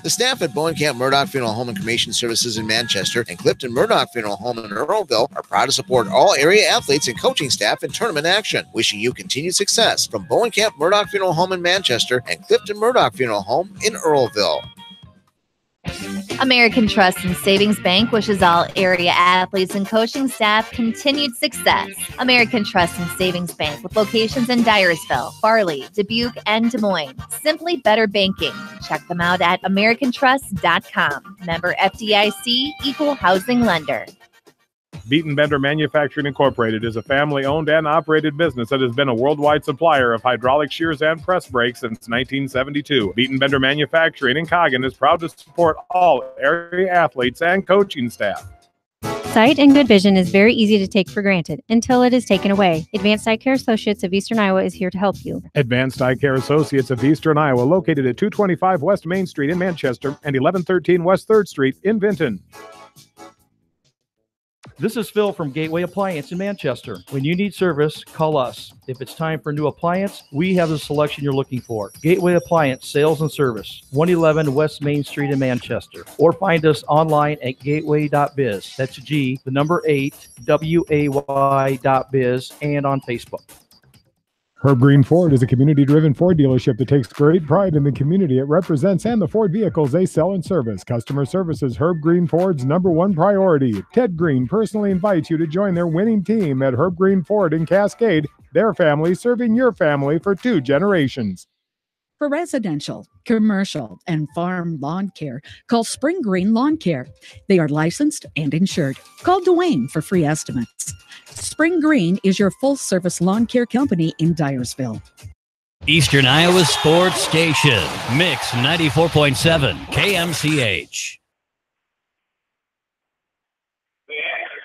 The staff at Bowen Camp Murdoch Funeral Home and Cremation Services in Manchester and Clifton Murdoch Funeral Home in Earlville are proud to support all area athletes and coaching staff in tournament action. Wishing you continued success from Bowen Camp Murdoch Funeral Home in Manchester and Clifton Murdoch Funeral Home in Earlville. American Trust and Savings Bank wishes all area athletes and coaching staff continued success. American Trust and Savings Bank with locations in Dyersville, Farley, Dubuque, and Des Moines. Simply better banking. Check them out at americantrust.com. Member FDIC, equal housing lender. Beaton Bender Manufacturing Incorporated is a family-owned and operated business that has been a worldwide supplier of hydraulic shears and press brakes since 1972. Beaton Bender Manufacturing in Coggin is proud to support all area athletes and coaching staff. Sight and good vision is very easy to take for granted until it is taken away. Advanced Eye Care Associates of Eastern Iowa is here to help you. Advanced Eye Care Associates of Eastern Iowa, located at 225 West Main Street in Manchester and 1113 West 3rd Street in Vinton. This is Phil from Gateway Appliance in Manchester. When you need service, call us. If it's time for a new appliance, we have the selection you're looking for. Gateway Appliance Sales and Service, 111 West Main Street in Manchester. Or find us online at gateway.biz. That's G, the number 8, WAY.biz, and on Facebook. Herb Green Ford is a community-driven Ford dealership that takes great pride in the community it represents and the Ford vehicles they sell and service. Customer service is Herb Green Ford's #1 priority. Ted Green personally invites you to join their winning team at Herb Green Ford in Cascade, their family serving your family for 2 generations. For residential, commercial, and farm lawn care, call Spring Green Lawn Care. They are licensed and insured. Call Dwayne for free estimates. Spring Green is your full-service lawn care company in Dyersville. Eastern Iowa Sports Station, Mix 94.7 KMCH.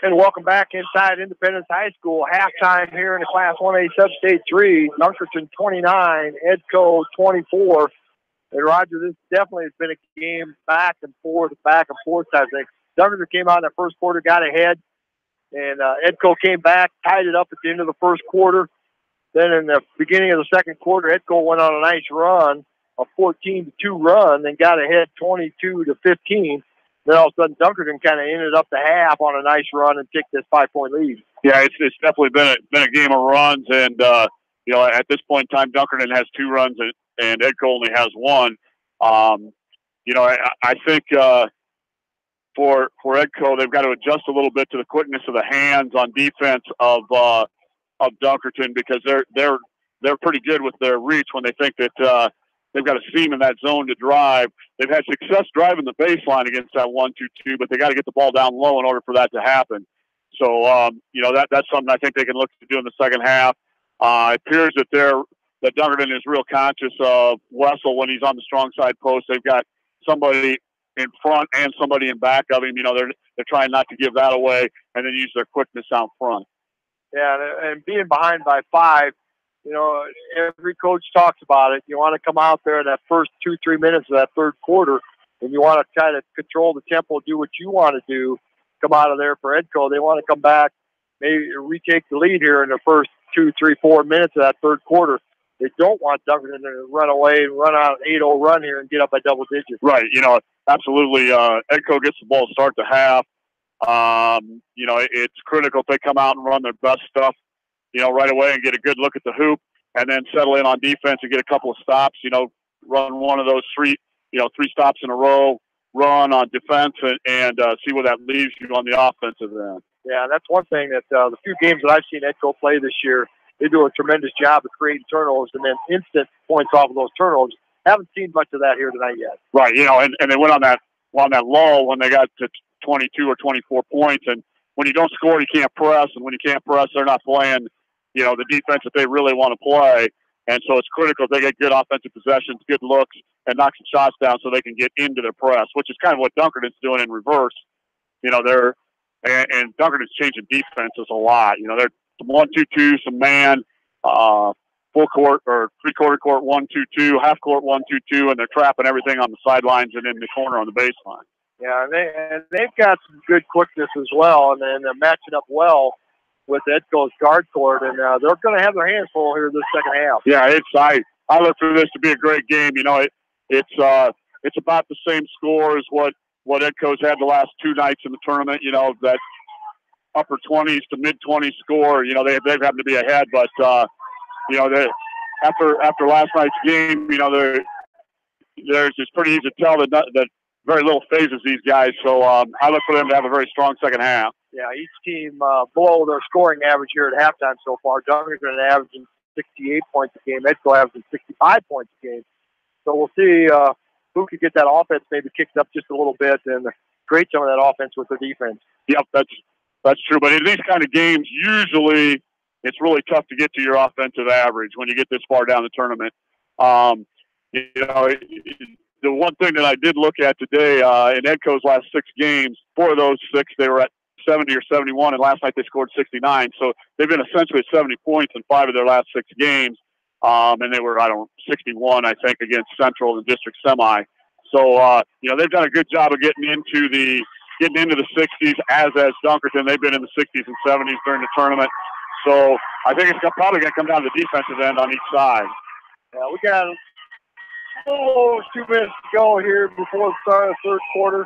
And welcome back inside Independence High School. Halftime here in the Class 1A Substate 3. Dunkerton 29, Edco 24. And Roger, this definitely has been a game back and forth, I think. Dunkerton came out in the first quarter, got ahead. And Edco came back, tied it up at the end of the first quarter. Then in the beginning of the second quarter, Edco went on a nice run, a 14-2 run, and got ahead 22-15. Then all of a sudden, Dunkerton kind of ended up the half on a nice run and took this 5-point lead. Yeah, it's definitely been a game of runs, and at this point in time, Dunkerton has 2 runs and Edco only has 1. I think for Edco, they've got to adjust a little bit to the quickness of the hands on defense of Dunkerton, because they're pretty good with their reach when they think that they've got a seam in that zone to drive. They've had success driving the baseline against that 1-2-2, but they got to get the ball down low in order for that to happen. So, that's something I think they can look to do in the second half. It appears that Dunkerton is real conscious of Wessel when he's on the strong side post. They've got somebody in front and somebody in back of him. They're trying not to give that away and then use their quickness out front. Yeah, and being behind by 5, You know, every coach talks about it. You want to come out there in that first 2-3 minutes of that third quarter, and you want to try to control the tempo, do what you want to do, come out of there for Edco. They want to come back, maybe retake the lead here in the first 2, 3, 4 minutes of that third quarter. They don't want Dunkerton to run away and run out an 8-0 run here and get up by double digits. Right. You know, absolutely. Edco gets the ball to start the half. You know, it's critical if they come out and run their best stuff, you know, right away and get a good look at the hoop and then settle in on defense and get a couple of stops, you know, run one of those three stops in a row, run on defense and see where that leaves you on the offensive end. Yeah, that's one thing that the few games that I've seen Edco play this year, they do a tremendous job of creating turnovers and then instant points off of those turnovers. Haven't seen much of that here tonight yet. Right, you know, and they went on that lull when they got to 22 or 24 points. And when you don't score, you can't press. And when you can't press, they're not playing, you know, the defense that they really want to play. And so it's critical they get good offensive possessions, good looks, and knock some shots down so they can get into their press, which is kind of what Dunkerton's doing in reverse. You know, and Dunkerton's changing defenses a lot. You know, they're 1-2-2, some man, full court or three-quarter court 1-2-2, half court 1-2-2, and they're trapping everything on the sidelines and in the corner on the baseline. Yeah, and they've got some good quickness as well, and they're matching up well with Edco's guard court, and they're going to have their hands full here this second half. Yeah, I look for this to be a great game. You know, it's about the same score as what Edco's had the last two nights in the tournament. You know, that upper 20s to mid 20s score. You know, they've happened to be ahead, but you know, after last night's game, you know, it's pretty easy to tell that very little phases these guys. So I look for them to have a very strong second half. Yeah, each team below their scoring average here at halftime so far. Dunkerton averaging 68 points a game. Edco averaging 65 points a game. So we'll see who could get that offense maybe kicked up just a little bit and create some of that offense with their defense. Yep, that's true. But in these kind of games, usually it's really tough to get to your offensive average when you get this far down the tournament. You know, the one thing that I did look at today in Edco's last 6 games, 4 of those 6 they were at 70 or 71, and last night they scored 69. So they've been essentially at 70 points in 5 of their last 6 games. And they were, 61, I think, against Central in district semi. So, you know, they've done a good job of getting into the 60s, as Dunkerton. They've been in the 60s and 70s during the tournament. So I think it's probably going to come down to the defensive end on each side. Yeah, we got 2 minutes to go here before the start of the third quarter.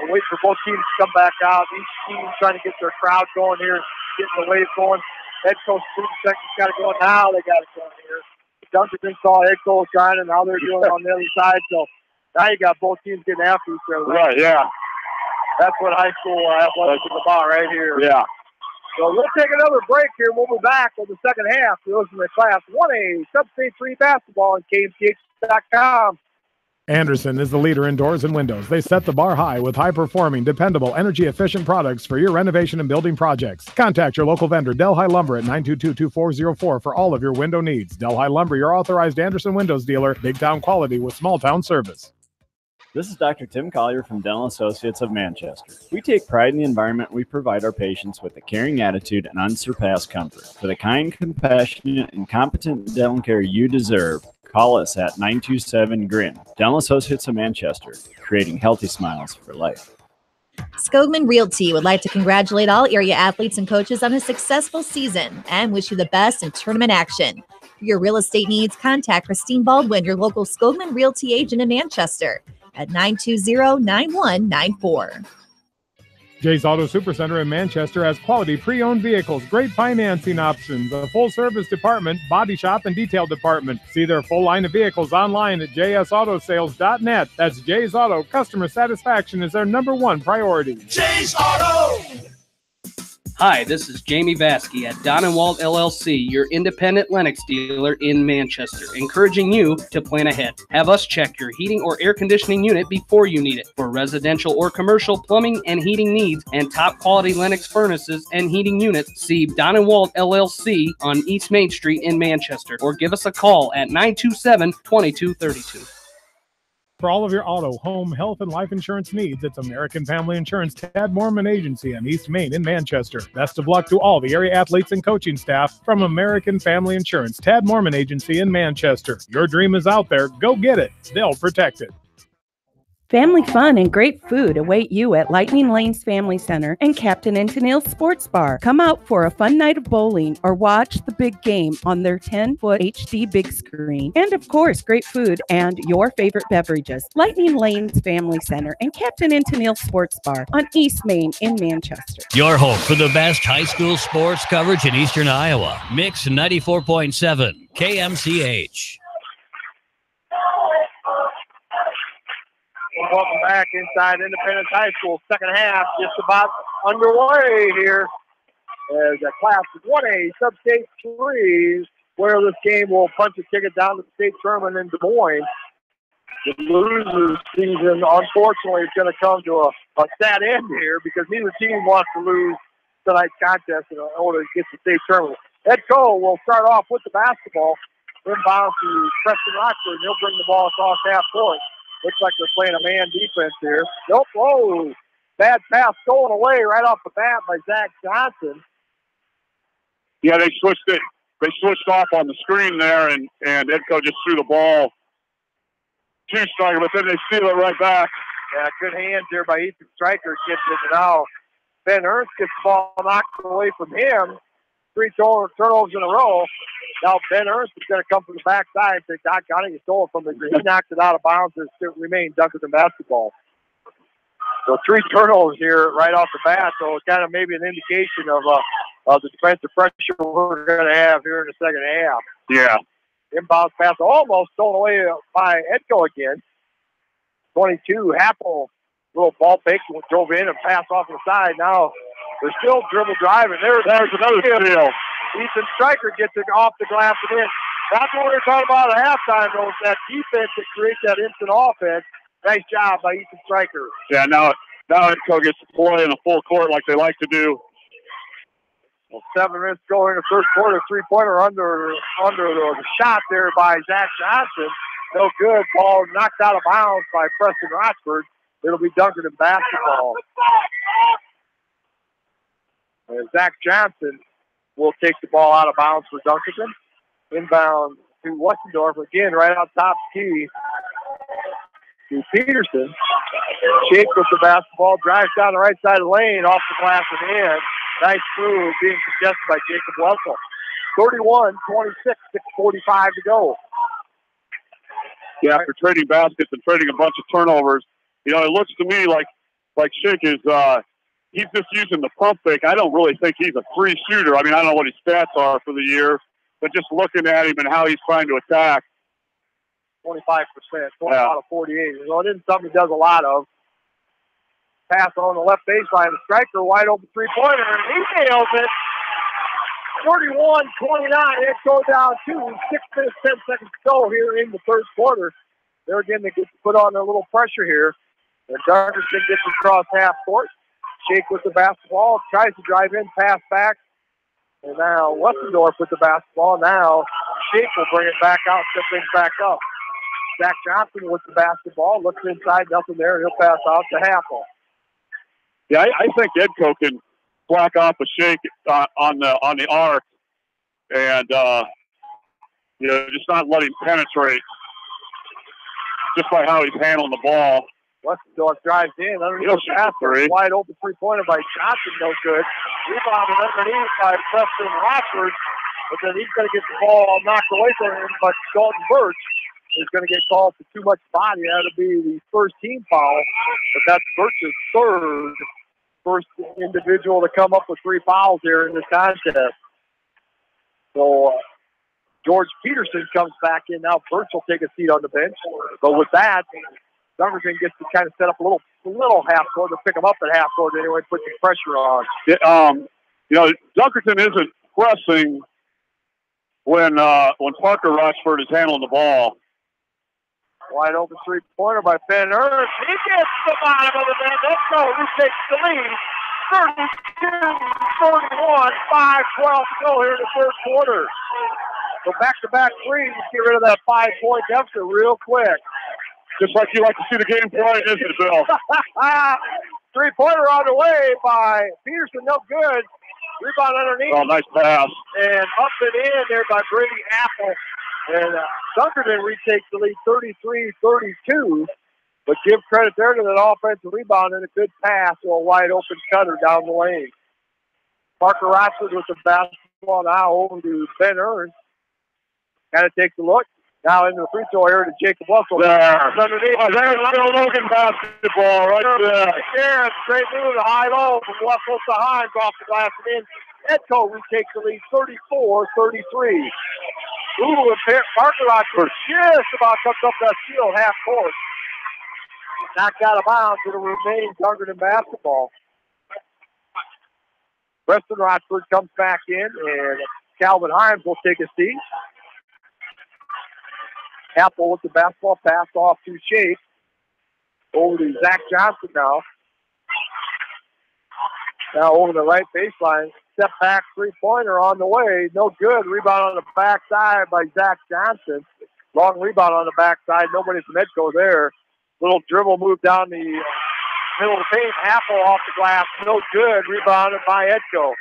Wait for both teams to come back out. Each team trying to get their crowd going here, getting the wave going. Edco student section's got it going now. They got it going here. Dunkerton saw Edco trying, and now they're doing it on the other side. So now you got both teams getting after each other. Right, yeah. That's what high school athletics is about right here. Yeah. So we'll take another break here. We'll be back with the second half. You're listening to Class 1A Substate 3 basketball on KMTH.com. Anderson is the leader in doors and windows. They set the bar high with high-performing, dependable, energy-efficient products for your renovation and building projects. Contact your local vendor, Delhi Lumber, at 922-2404 for all of your window needs. Delhi Lumber, your authorized Anderson Windows dealer, big-town quality with small-town service. This is Dr. Tim Collier from Dental Associates of Manchester. We take pride in the environment we provide our patients with a caring attitude and unsurpassed comfort. For the kind, compassionate, and competent dental care you deserve, call us at 927-GRIN. Dental Associates of Manchester, creating healthy smiles for life. Skogman Realty would like to congratulate all area athletes and coaches on a successful season and wish you the best in tournament action. For your real estate needs, contact Christine Baldwin, your local Skogman Realty agent in Manchester, at 920-9194. Jay's Auto Supercenter in Manchester has quality pre-owned vehicles, great financing options, a full-service department, body shop, and detail department. See their full line of vehicles online at jsautosales.net. That's Jay's Auto. Customer satisfaction is their #1 priority. Jay's Auto! Hi, this is Jamie Vasky at Don & Walt LLC, your independent Lennox dealer in Manchester, encouraging you to plan ahead. Have us check your heating or air conditioning unit before you need it. For residential or commercial plumbing and heating needs and top quality Lennox furnaces and heating units, see Don & Walt LLC on East Main Street in Manchester, or give us a call at 927-2232. For all of your auto, home, health, and life insurance needs, it's American Family Insurance Tad Mormon Agency on East Main in Manchester. Best of luck to all the area athletes and coaching staff from American Family Insurance Tad Mormon Agency in Manchester. Your dream is out there. Go get it. They'll protect it. Family fun and great food await you at Lightning Lanes Family Center and Captain and Tennille's Sports Bar. Come out for a fun night of bowling or watch the big game on their 10-foot HD big screen. And of course, great food and your favorite beverages. Lightning Lanes Family Center and Captain and Tennille's Sports Bar on East Main in Manchester. Your home for the best high school sports coverage in Eastern Iowa. Mix 94.7 KMCH. Welcome back inside Independence High School. Second half just about underway here as a Class 1A Substate 3, where this game will punch a ticket down to the state tournament in Des Moines. The losers season, unfortunately, is going to come to a sad end here because neither team wants to lose tonight's contest in order to get to the state tournament. Ed Cole will start off with the basketball, inbound to Preston Rockford, and he'll bring the ball across half court. Looks like they're playing a man defense here. Nope. Whoa. Bad pass stolen away right off the bat by Zach Johnson. Yeah, they switched it. They switched off on the screen there, and Edco just threw the ball to Stryker, but then they steal it right back. Yeah, good hands there by Ethan Stryker. Gets it now. Ben Ernst gets the ball knocked away from him. 3 turnovers in a row. Now Ben Ernst is going to come from the backside and say, Doc, got it, you stole it from me. He knocked it out of bounds and it remained Dunkerton basketball. So 3 turnovers here right off the bat. So it's kind of maybe an indication of the defensive pressure we're going to have here in the second half. Yeah. Inbound pass almost stolen away by Edco again. 22, Happel, little ball fake, drove in and passed off the side. Now they're still dribble driving. There's another steal. Ethan Stryker gets it off the glass and in. That's what we were talking about at halftime, though, is that defense that creates that instant offense. Nice job by Ethan Stryker. Yeah, now Edco gets to play in a full court like they like to do. Well, 7 minutes to go in the first quarter. 3-pointer under the shot there by Zach Johnson. No good. Ball knocked out of bounds by Preston Rochford. It'll be Dunkerton basketball. And Zach Johnson will take the ball out of bounds for Dunkerton. Inbound to Westendorf again, right on top key to Peterson. Shake with the basketball, drives down the right side of the lane, off the glass and in. Nice move being suggested by Jacob Wessel. 31-26, 6:45 to go. Yeah, after trading baskets and trading a bunch of turnovers, it looks to me like Shake is he's just using the pump fake. I don't really think he's a free shooter. I mean, I don't know what his stats are for the year, but just looking at him and how he's trying to attack. 25%, 20 out of 48. So it isn't something he does a lot of. Pass on the left baseline. The Stryker wide open 3-pointer, and he nails it. 31-29. It goes down 2. 6 minutes, 10 seconds to go here in the third quarter. There again, they get to put on a little pressure here. And Dunkerton gets across half court. Shake with the basketball. Tries to drive in, pass back. And now Westendorf with the basketball. Now Shake will bring it back out, step things back up. Zach Johnson with the basketball. Looks inside, nothing there. He'll pass out to Happel. Yeah, I think Edco can block off a Shake on the arc and just not let him penetrate just by how he's handling the ball. Westendorf drives in underneath the basket. Wide open 3-pointer by Johnson, no good. Rebounded underneath by Preston Rochford, but then he's going to get the ball knocked away from him. But Dalton Birch is going to get called for too much body. That'll be the first team foul, but that's Birch's first individual to come up with 3 fouls here in this contest. So George Peterson comes back in now. Birch will take a seat on the bench. But with that, Dunkerton gets to kind of set up a little half court to pick them up at half court anyway, put some pressure on. Dunkerton isn't pressing when Parker Rochford is handling the ball. Wide open 3-pointer by Ben Ernst. He gets the bottom of the net. Let's go. He takes the lead. 32-31, 5:12 to go here in the third quarter. So back-to-back threes. Get rid of that 5-point deficit real quick. Just like you like to see the game play, isn't it, Bill? Three-pointer on the way by Peterson, no good. Rebound underneath. Oh, nice pass. And up and in there by Brady Apple. And Dunkerton retakes the lead 33-32. But give credit there to that offensive rebound and a good pass to a wide open cutter down the lane. Parker Rochford with the basketball now over to Ben Ernst. Kind of takes a look. Now into the free throw area to Jacob Russell. There. Underneath. Oh, there's Bill Logan basketball right there. Yeah, straight through the high-low from Russell to Hines off the glass and in. Edco retakes the lead 34-33. Ooh, and Parker Rochford just about cuts up that field half court. Knocked out of bounds for the remaining Dunkerton basketball. Preston Rochford comes back in, and Calvin Himes will take a seat. Apple with the basketball, pass off to Shake. Over to Zach Johnson now. Now over the right baseline. Step back three-pointer on the way. No good. Rebound on the backside by Zach Johnson. Long rebound on the backside. Nobody from Edco there. Little dribble move down the middle of the paint. Apple off the glass. No good. Rebounded by Edco.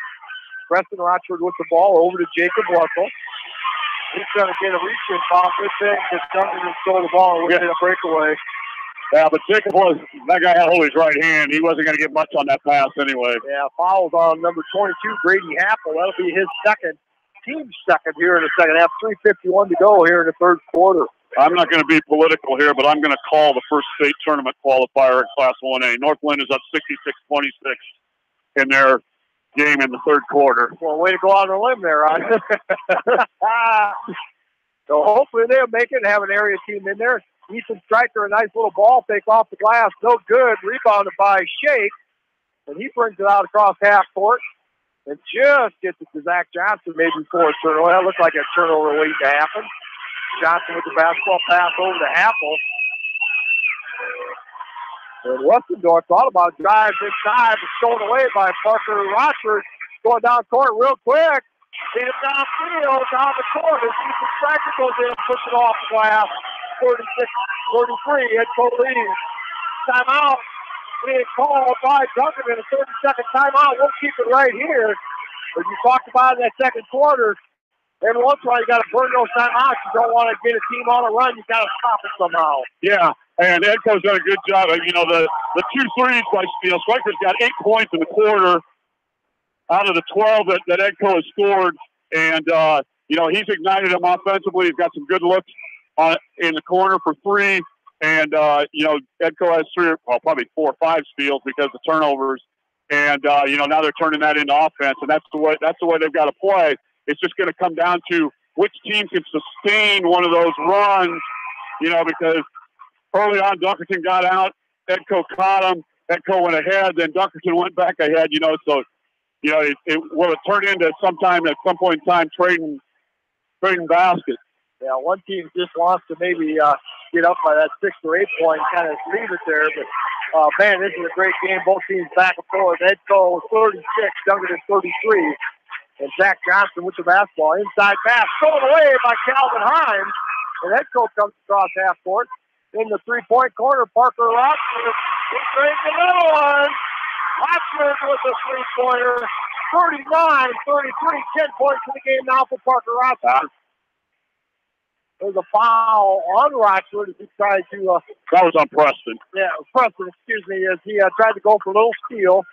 Preston Rochford with the ball over to Jacob Russell. He's going to get a reach-in foul. Good thing because Dunkerton stole the ball and get a breakaway. Yeah, but Jacob that guy had hold his right hand. He wasn't going to get much on that pass anyway. Yeah, fouls on number 22, Brady Happel. That'll be his second, team second here in the second half. 3:51 to go here in the third quarter. I'm not going to be political here, but I'm going to call the first state tournament qualifier in Class 1A. Northland is up 66-26 in their game in the third quarter. Well, way to go on a limb there, Ryan. So hopefully they'll make it and have an area team in there. Ethan Stryker, a nice little ball fake off the glass. No good. Rebounded by Shake. And he brings it out across half court. And just gets it to Zach Johnson maybe before a turnover. That looked like a turnover waiting to happen. Johnson with the basketball pass over to Apple. And Westendorf thought about drives inside, but stolen away by Parker Rochford. Going down court real quick. Beat him downfield, down the court. As Ethan Stryker goes in and puts it off the glass. 36-33, Edco leads. Timeout being called by Dunkerton. A 30-second timeout. We'll keep it right here. As you talked about in that second quarter, every once in a while you got to burn those timeouts. You don't want to get a team on a run. You got to stop it somehow. Yeah, and Edco's done a good job. You know, the 2 threes by Stryker's got 8 points in the quarter out of the 12 that Edco has scored. And, you know, he's ignited them offensively. He's got some good looks in the corner for 3. And, you know, Edco has 3, well, probably 4 or 5 steals because of turnovers. And, you know, now they're turning that into offense. And that's the way they've got to play. It's just going to come down to which team can sustain one of those runs, you know, because early on Dunkerton got out, Edco caught him, Edco went ahead, then Dunkerton went back ahead, you know, so, you know, it will have turned into at some point in time trading baskets. Yeah, one team just wants to maybe get up by that 6 or 8 point, kind of leave it there, but man, this is a great game. Both teams back and forth. Edco 36, Dunkerton 33. And Zach Johnson with the basketball. Inside pass stolen away by Calvin Himes. And Edco comes across half court. In the 3-point corner, Parker Rochford. He brings another one. Rochford with a 3-pointer. 39-33. 10 points in the game now for Parker Rochford. There's a foul on Rochford as he tried to... that was on Preston. Yeah, Preston, excuse me, as he tried to go for a little steal.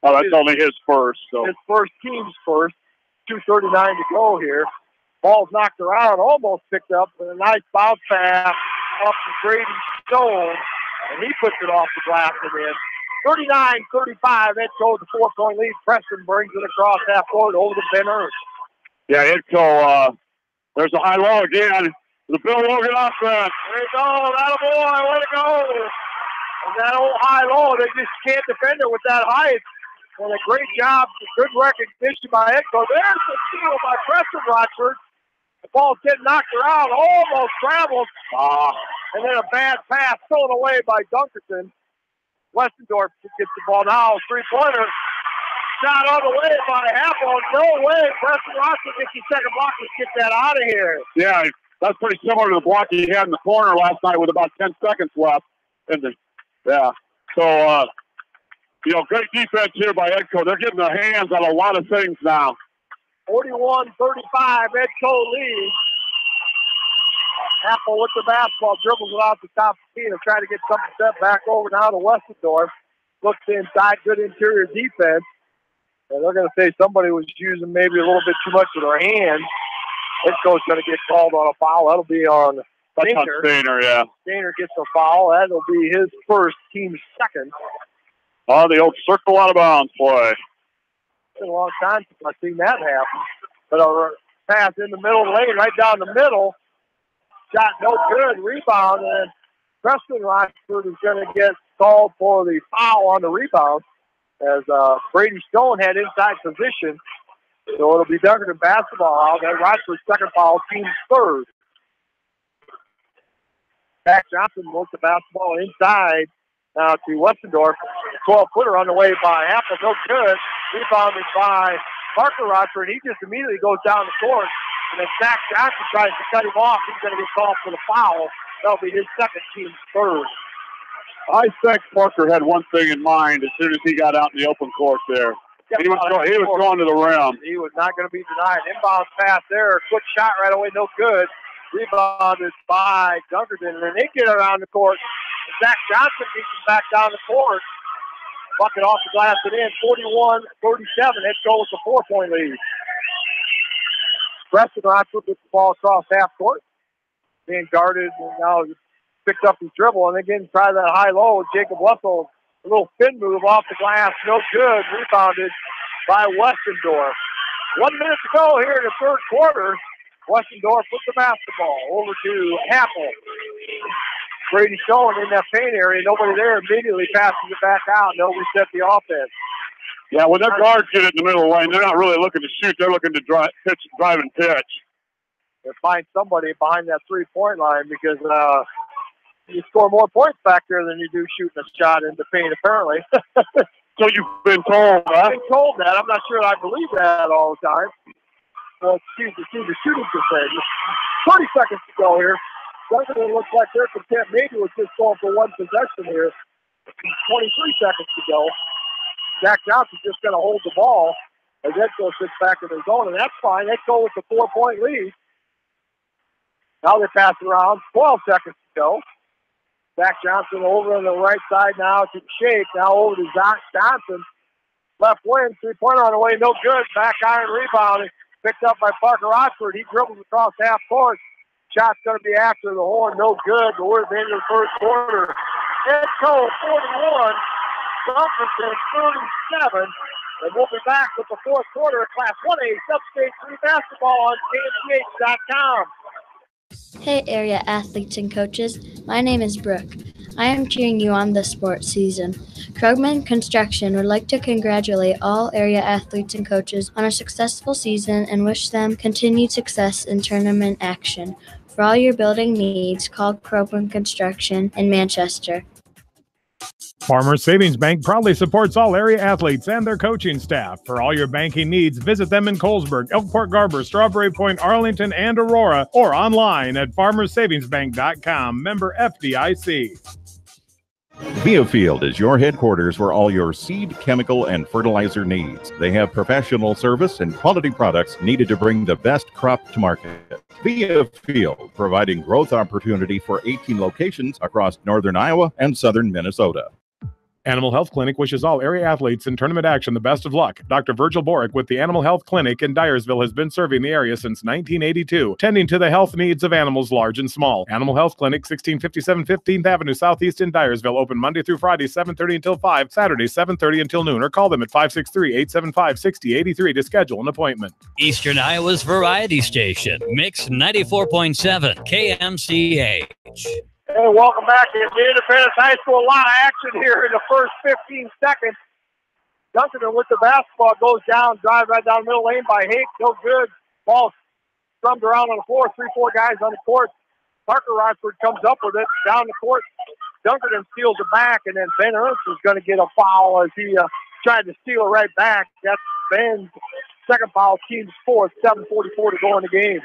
Oh, that's only his first. So. His first, team's first. 2:39 to go here. Ball's knocked around, almost picked up with a nice bounce pass up to Grady Stone, and he puts it off the glass and in. 39-35, Edco the 4-point lead. Preston brings it across half court over to Ben Ernst. Yeah, Edco, there's a high-low again. The Bill Logan offense. There you go, that boy, way to go. And that old high-low, they just can't defend it with that height. And a great job, good recognition by Edco. There's the steal by Preston Rochford. The ball's getting knocked around, almost traveled. And then a bad pass thrown away by Dunkerton. Westendorf gets the ball now, 3-pointer. Shot on the way by Apple. No way. Preston Rochford gets the second block. Let's get that out of here. Yeah, That's pretty similar to the block he had in the corner last night with about 10 seconds left. Yeah. So, great defense here by Edco. They're getting their hands on a lot of things now. 41-35, Edco leads. Apple with the basketball, dribbles it off the top of the key and try to get something set back over now to Westendorf. Looks inside, good interior defense. And they're going to say somebody was using maybe a little bit too much of their hands. Edco's going to get called on a foul. That'll be on Stainer. Stainer, yeah. Stainer gets a foul. That'll be his first, team's second. Oh, the old circle out of bounds play. It's been a long time since I've seen that happen. But a pass in the middle of the lane, right down the middle. Shot no good. Rebound, and Preston Rochford is going to get called for the foul on the rebound as Brady Stone had inside position. So it'll be Dunkerton basketball out. That Rochford's second foul, team's third. Zach Johnson moves the basketball inside now to Westendorf. 12-footer on the way by Apple. No good. Rebounded by Parker Rochford. He just immediately goes down the court. And then Zach Johnson tries to cut him off. He's going to get called for the foul. That'll be his second, team's third. I think Parker had one thing in mind as soon as he got out in the open court there. He was going to the rim. He was not going to be denied. Inbound pass there. Quick shot right away. No good. Rebounded by Dunkerton. And then they get around the court. Zach Johnson beats him back down the court. Bucket off the glass and in. 41-37. Edco with the 4-point lead. Preston Rochford with the ball across half court. Being guarded and now picks up his dribble and again try that high-low. Jacob Wessel, a little spin move off the glass. No good. Rebounded by Westendorf. 1 minute to go here in the third quarter. Westendorf with the basketball over to Apple. Brady Stone in that paint area. Nobody there. Immediately passes it back out. No reset the offense. Yeah, when their guards get it in the middle of the lane, they're not really looking to shoot. They're looking to drive and pitch. They find somebody behind that three-point line because you score more points back there than you do shooting a shot in the paint, apparently. So you've been told, huh? I've been told that. I'm not sure I believe that all the time. Well, excuse the shooting percentage. 30 seconds to go here. Dunkerton looks like they're content maybe with just going for one possession here. 23 seconds to go. Zach Johnson's just going to hold the ball as Edco sits back in his zone, and that's fine. Edco with the 4-point lead. Now they pass it around. 12 seconds to go. Zach Johnson over on the right side now to Shake. Now over to Zach Johnson. Left wing, three-pointer on the way. No good. Back iron rebound. Picked up by Parker Rochford. He dribbles across half court. Shot's going to be after the horn. No good. But we're at the end of the first quarter. Edco 41. Dunkerton 37. And we'll be back with the fourth quarter of Class 1A Substate 3 basketball on KMCH.com. Hey area athletes and coaches, my name is Brooke. I am cheering you on this sports season. Krugman Construction would like to congratulate all area athletes and coaches on a successful season and wish them continued success in tournament action. For all your building needs, call Krugman Construction in Manchester. Farmers Savings Bank proudly supports all area athletes and their coaching staff. For all your banking needs, visit them in Colesburg, Elkport Garber, Strawberry Point, Arlington, and Aurora, or online at farmersavingsbank.com. Member FDIC. Biofield is your headquarters for all your seed, chemical, and fertilizer needs. They have professional service and quality products needed to bring the best crop to market. Biofield, providing growth opportunity for 18 locations across northern Iowa and southern Minnesota. Animal Health Clinic wishes all area athletes in tournament action the best of luck. Dr. Virgil Borick with the Animal Health Clinic in Dyersville has been serving the area since 1982, tending to the health needs of animals large and small. Animal Health Clinic, 1657 15th Avenue Southeast in Dyersville, open Monday through Friday, 7:30 until 5, Saturday, 7:30 until noon, or call them at 563-875-6083 to schedule an appointment. Eastern Iowa's variety station, Mix 94.7 KMCH. Hey, welcome back to Independence High School. A lot of action here in the first 15 seconds. Dunkerton with the basketball goes down, drive right down the middle lane by Hake. No good. Ball strummed around on the floor. 3-4 guys on the court. Parker Rochford comes up with it down the court. Dunkerton steals it back, and then Ben Ernst is going to get a foul as he tried to steal it right back. That's Ben's second foul, team's fourth. 7:44 to go in the game.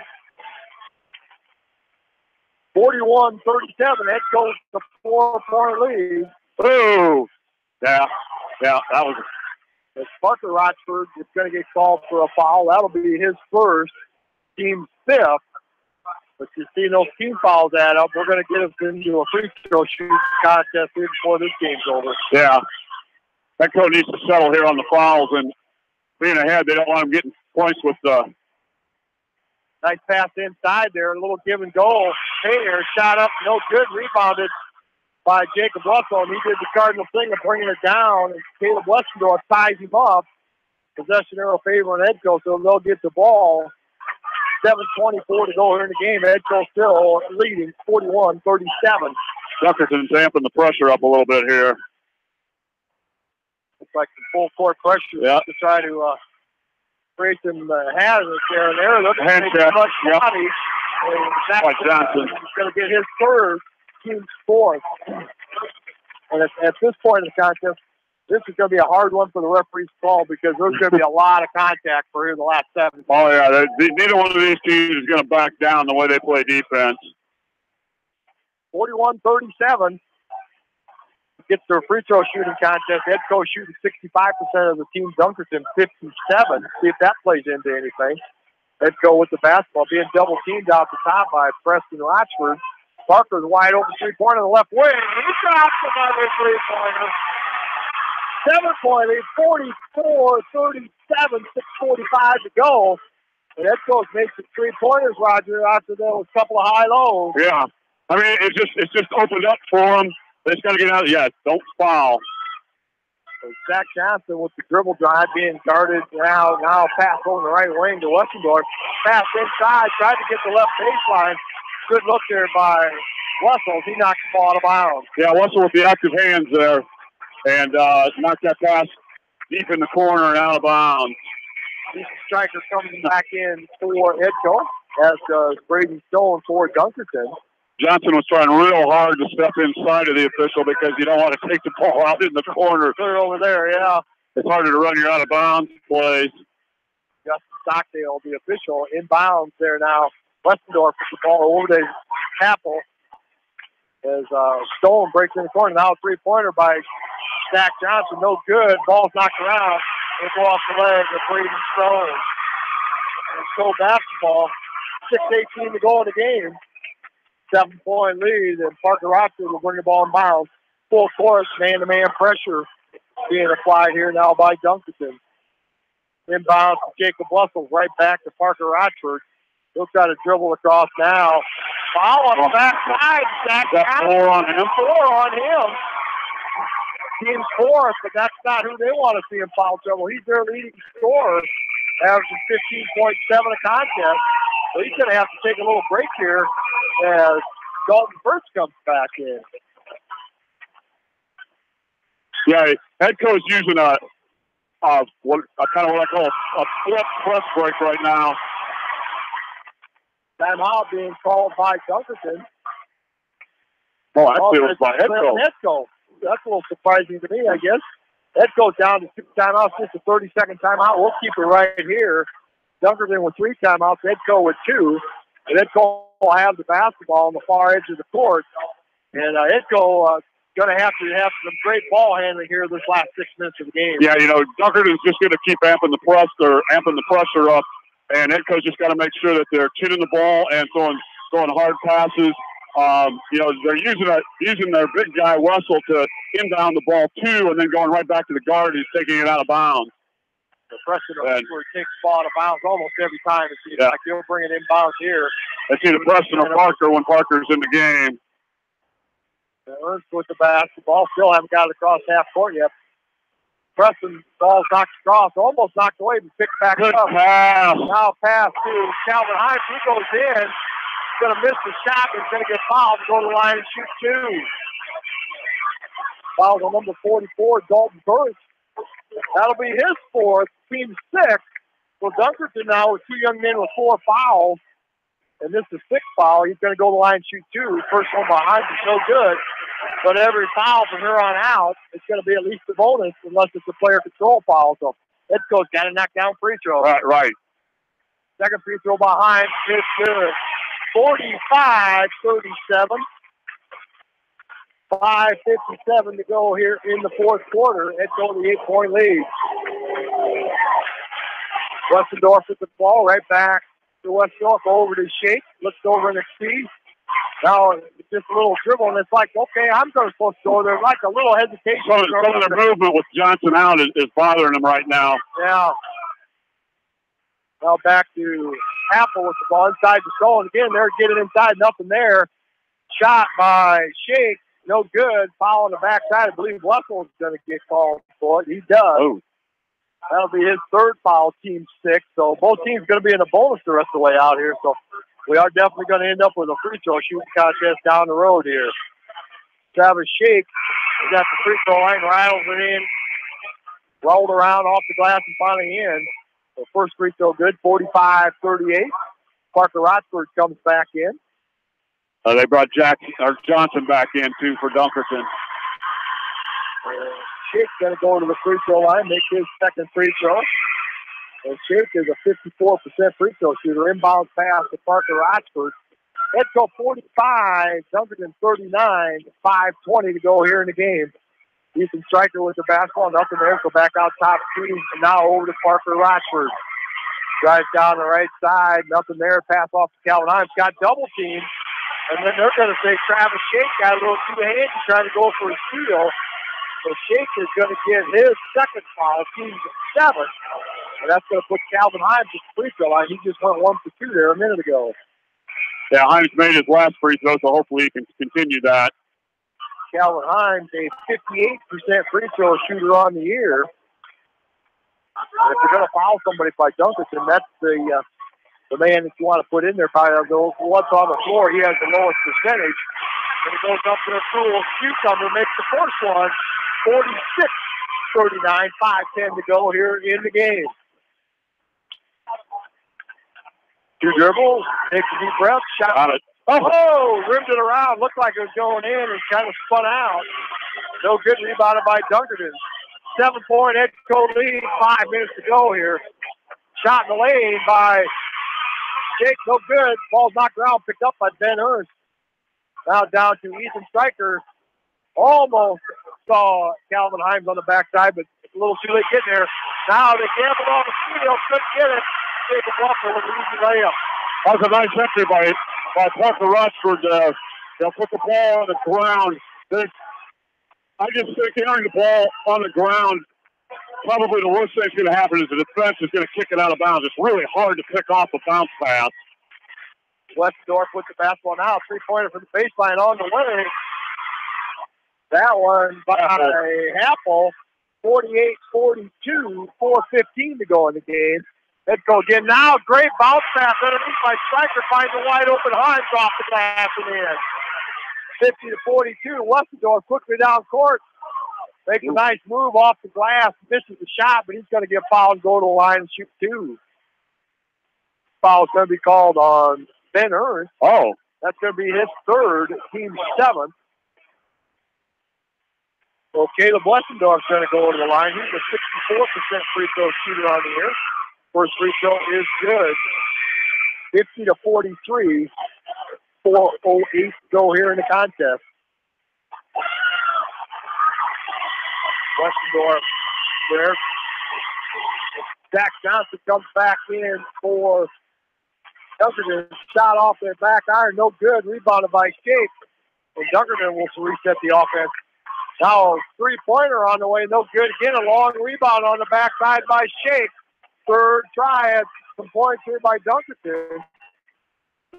41-37. That goes to 4-point lead. Ooh. Yeah, that was. As Parker Rochford is going to get called for a foul. That'll be his first, team fifth. But you see those team fouls add up. We're going to get us into a free throw shooting contest here before this game's over. Yeah. That coach needs to settle here on the fouls, and being ahead, they don't want him getting points with nice pass inside there. A little give and go. Hayner shot up, no good. Rebounded by Jacob Russell, and he did the Cardinal thing of bringing it down. And Caleb Westendorf ties him up. Possession arrow favor on Edco, so they'll get the ball. 7:24 to go here in the game. Edco still leading 41-37. Dunkerton's amping the pressure up a little bit here. Looks like some full court pressure to try to create some hazards there and there. Look Hand check. Body. Like Johnson. He's going to get his third, team's fourth. And at this point in the contest, this is going to be a hard one for the referees to call because there's going to be a lot of contact for here in the last 7. Oh, yeah. Neither one of these teams is going to back down the way they play defense. 41-37. Gets their free throw shooting contest. Edco shooting 65% of the team. Dunkerton 57. See if that plays into anything. Edco with the basketball being double teamed out the top by Preston Rochford. Parker's wide open 3-pointer on the left wing. He drops another 3-pointer. 7-point lead, 44-37, 6:45 to go. And Edco's made some 3-pointers, Roger, after those couple of high lows. Yeah. I mean, it's just opened up for them. They just got to get out. Yeah, don't foul. So Zach Johnson with the dribble drive being guarded now. Now pass over the right wing to Westendorf. Pass inside, tried to get the left baseline. Good look there by Wessel. He knocked the ball out of bounds. Yeah, Wessel with the active hands there. And knocked that pass deep in the corner and out of bounds. Striker coming back in for Edco, as does Braden Stone for Dunkerton. Johnson was trying real hard to step inside of the official because you don't want to take the ball out in the corner. Clear over there, yeah. It's harder to run your out of bounds plays. Justin Stockdale, the official, inbounds there now. Westendorf with the ball over to Happel. As Stone breaks in the corner. Now a 3-pointer by Zach Johnson. No good. Ball's knocked around. It'll go off the leg of Braden Stone. And so basketball. 6:18 to go in the game. 7-point lead. And Parker Rochford will bring the ball in bounds. Full court, man-to-man pressure being applied here now by Dunkerton. Inbounds to Jacob Wessel. Right back to Parker Rochford. He'll try to dribble across now. Foul on the backside. Zach Johnson. 4 on him. 4 on him. Team's fourth, but that's not who they want to see in foul trouble. He's their leading scorer, averaging 15.7 a contest. So he's going to have to take a little break here as Dalton First comes back in. Yeah, head coach using a kind of what I call a flip press break right now. Timeout being called by Dunkerton. Oh, actually it was by Edco. That's a little surprising to me, I guess. Edco's down to 2 timeouts, just a 30-second timeout. We'll keep it right here. Dunkerton with 3 timeouts, Edco with 2. And Edco will have the basketball on the far edge of the court. And Edco going to have some great ball handling here this last 6 minutes of the game. Yeah, Dunkerton's just going to keep amping the pressure up. And Edco's just got to make sure that they're chinning the ball and throwing hard passes. They're using their big guy Wessel to inbound the ball too, and then going right back to the guard who's taking it out of bounds. The Preston where he takes the ball out of bounds almost every time. It seems like he'll bring it inbounds here. It's either Preston or Parker when Parker's in the game. Ernst with the basketball, still haven't got it across half court yet. Preston ball's knocked across, almost knocked away, but picked back Good up. Pass. Now pass to Calvin Hines. He goes in. He's going to miss the shot. He's going to get fouled. Go to the line and shoot 2. Foul on number 44, Dalton Burris. That'll be his 4th, team 6. So Dunkerton now with 2 young men with 4 fouls. And this is 6th foul. He's going to go to the line and shoot 2. First one behind is no good. But every foul from here on out, it's going to be at least a bonus unless it's a player control foul. So Edco's got to knock down free throw. Right. Second free throw behind. It's good. 45-37. 5:57 to go here in the fourth quarter. Edco the 8-point lead. Westendorf with the ball right back to Westendorf over to Shake. Looks over in the speed. Now it's just a little dribble, and it's like, okay, I'm supposed to go there. Like a little hesitation. Some of the movement with Johnson out is bothering him right now. Yeah. Now back to Apple with the ball inside the goal. And again, they're getting inside, nothing there. Shot by Shake. No good. Foul on the backside. I believe Wessel's going to get called for it. He does. Oh. That'll be his third foul, team 6. So both teams going to be in the bonus the rest of the way out here. So we are definitely going to end up with a free throw shooting contest down the road here. Travis Shake is at the free throw line, rattles it in, rolled around off the glass and finally in. So first free throw good, 45-38. Parker Rochford comes back in. They brought Johnson back in, too, for Dunkerton. Shake's going to go to the free throw line, make his second free throw. And Shake is a 54% free throw shooter. Inbound pass to Parker Rochford. Edco 45, Dunkerton 39, 5:20 to go here in the game. Ethan Stryker with the basketball, nothing there. So back out top team, and now over to Parker Rochford. Drives down the right side, nothing there. Pass off to Calvin Himes. Got double teamed. And then they're going to say Travis Shake got a little too handy trying to go for a steal. So Shake is going to get his second foul, team 7. And that's going to put Calvin Himes at the free throw line. He just went 1 for 2 there a minute ago. Yeah, Himes made his last free throw, so hopefully he can continue that. Calvin Himes, a 58% free throw shooter on the year. And if you're going to foul somebody by Dunkerton, that's the man that you want to put in there. Probably what's on the floor, he has the lowest percentage. And he goes up to the cool cucumber, makes the first one, 46-39, 5:10 to go here in the game. 2 dribbles, takes a deep breath, shot. Got it. Oh, rimmed it around. Looked like it was going in and kind of spun out. No good, rebounded by Dunkerton. 7-point Edco lead, 5 minutes to go here. Shot in the lane by Jake, no good. Ball's knocked around, picked up by Ben Ernst. Now down to Ethan Stryker. Almost saw Calvin Himes on the backside, but a little too late getting there. Now they gambled on the field, couldn't get it. Jacob Walker with an easy layup. That was a nice entry by Parker Rochford. They'll put the ball on the ground. I just think carrying the ball on the ground, probably the worst thing that's going to happen is the defense is going to kick it out of bounds. It's really hard to pick off a bounce pass. Westendorf with the basketball now. 3-pointer from the baseline on the way. That one by Happel. 48-42, 4:15 to go in the game. Let's go again. Now, great bounce pass underneath by Stryker. Finds a wide open Himes off the glass and in. 50-42. Westendorf quickly down court. Makes a nice move off the glass. Misses the shot, but he's going to get fouled and go to the line and shoot 2. Foul's going to be called on Ben Ernst. Oh. That's going to be his third, team 7. So Caleb Westendorf's going to go to the line. He's a 64% free throw shooter on the year. First free throw is good. 50-43. 4:08 to go here in the contest. Westendorf there. Zach Johnson comes back in for Dunkerton. Shot off their back iron, no good. Rebounded by Shake. And Dunkerton will reset the offense. Now 3-pointer on the way, no good. Again, a long rebound on the backside by Shake. Third try at some points here by Dunkerton.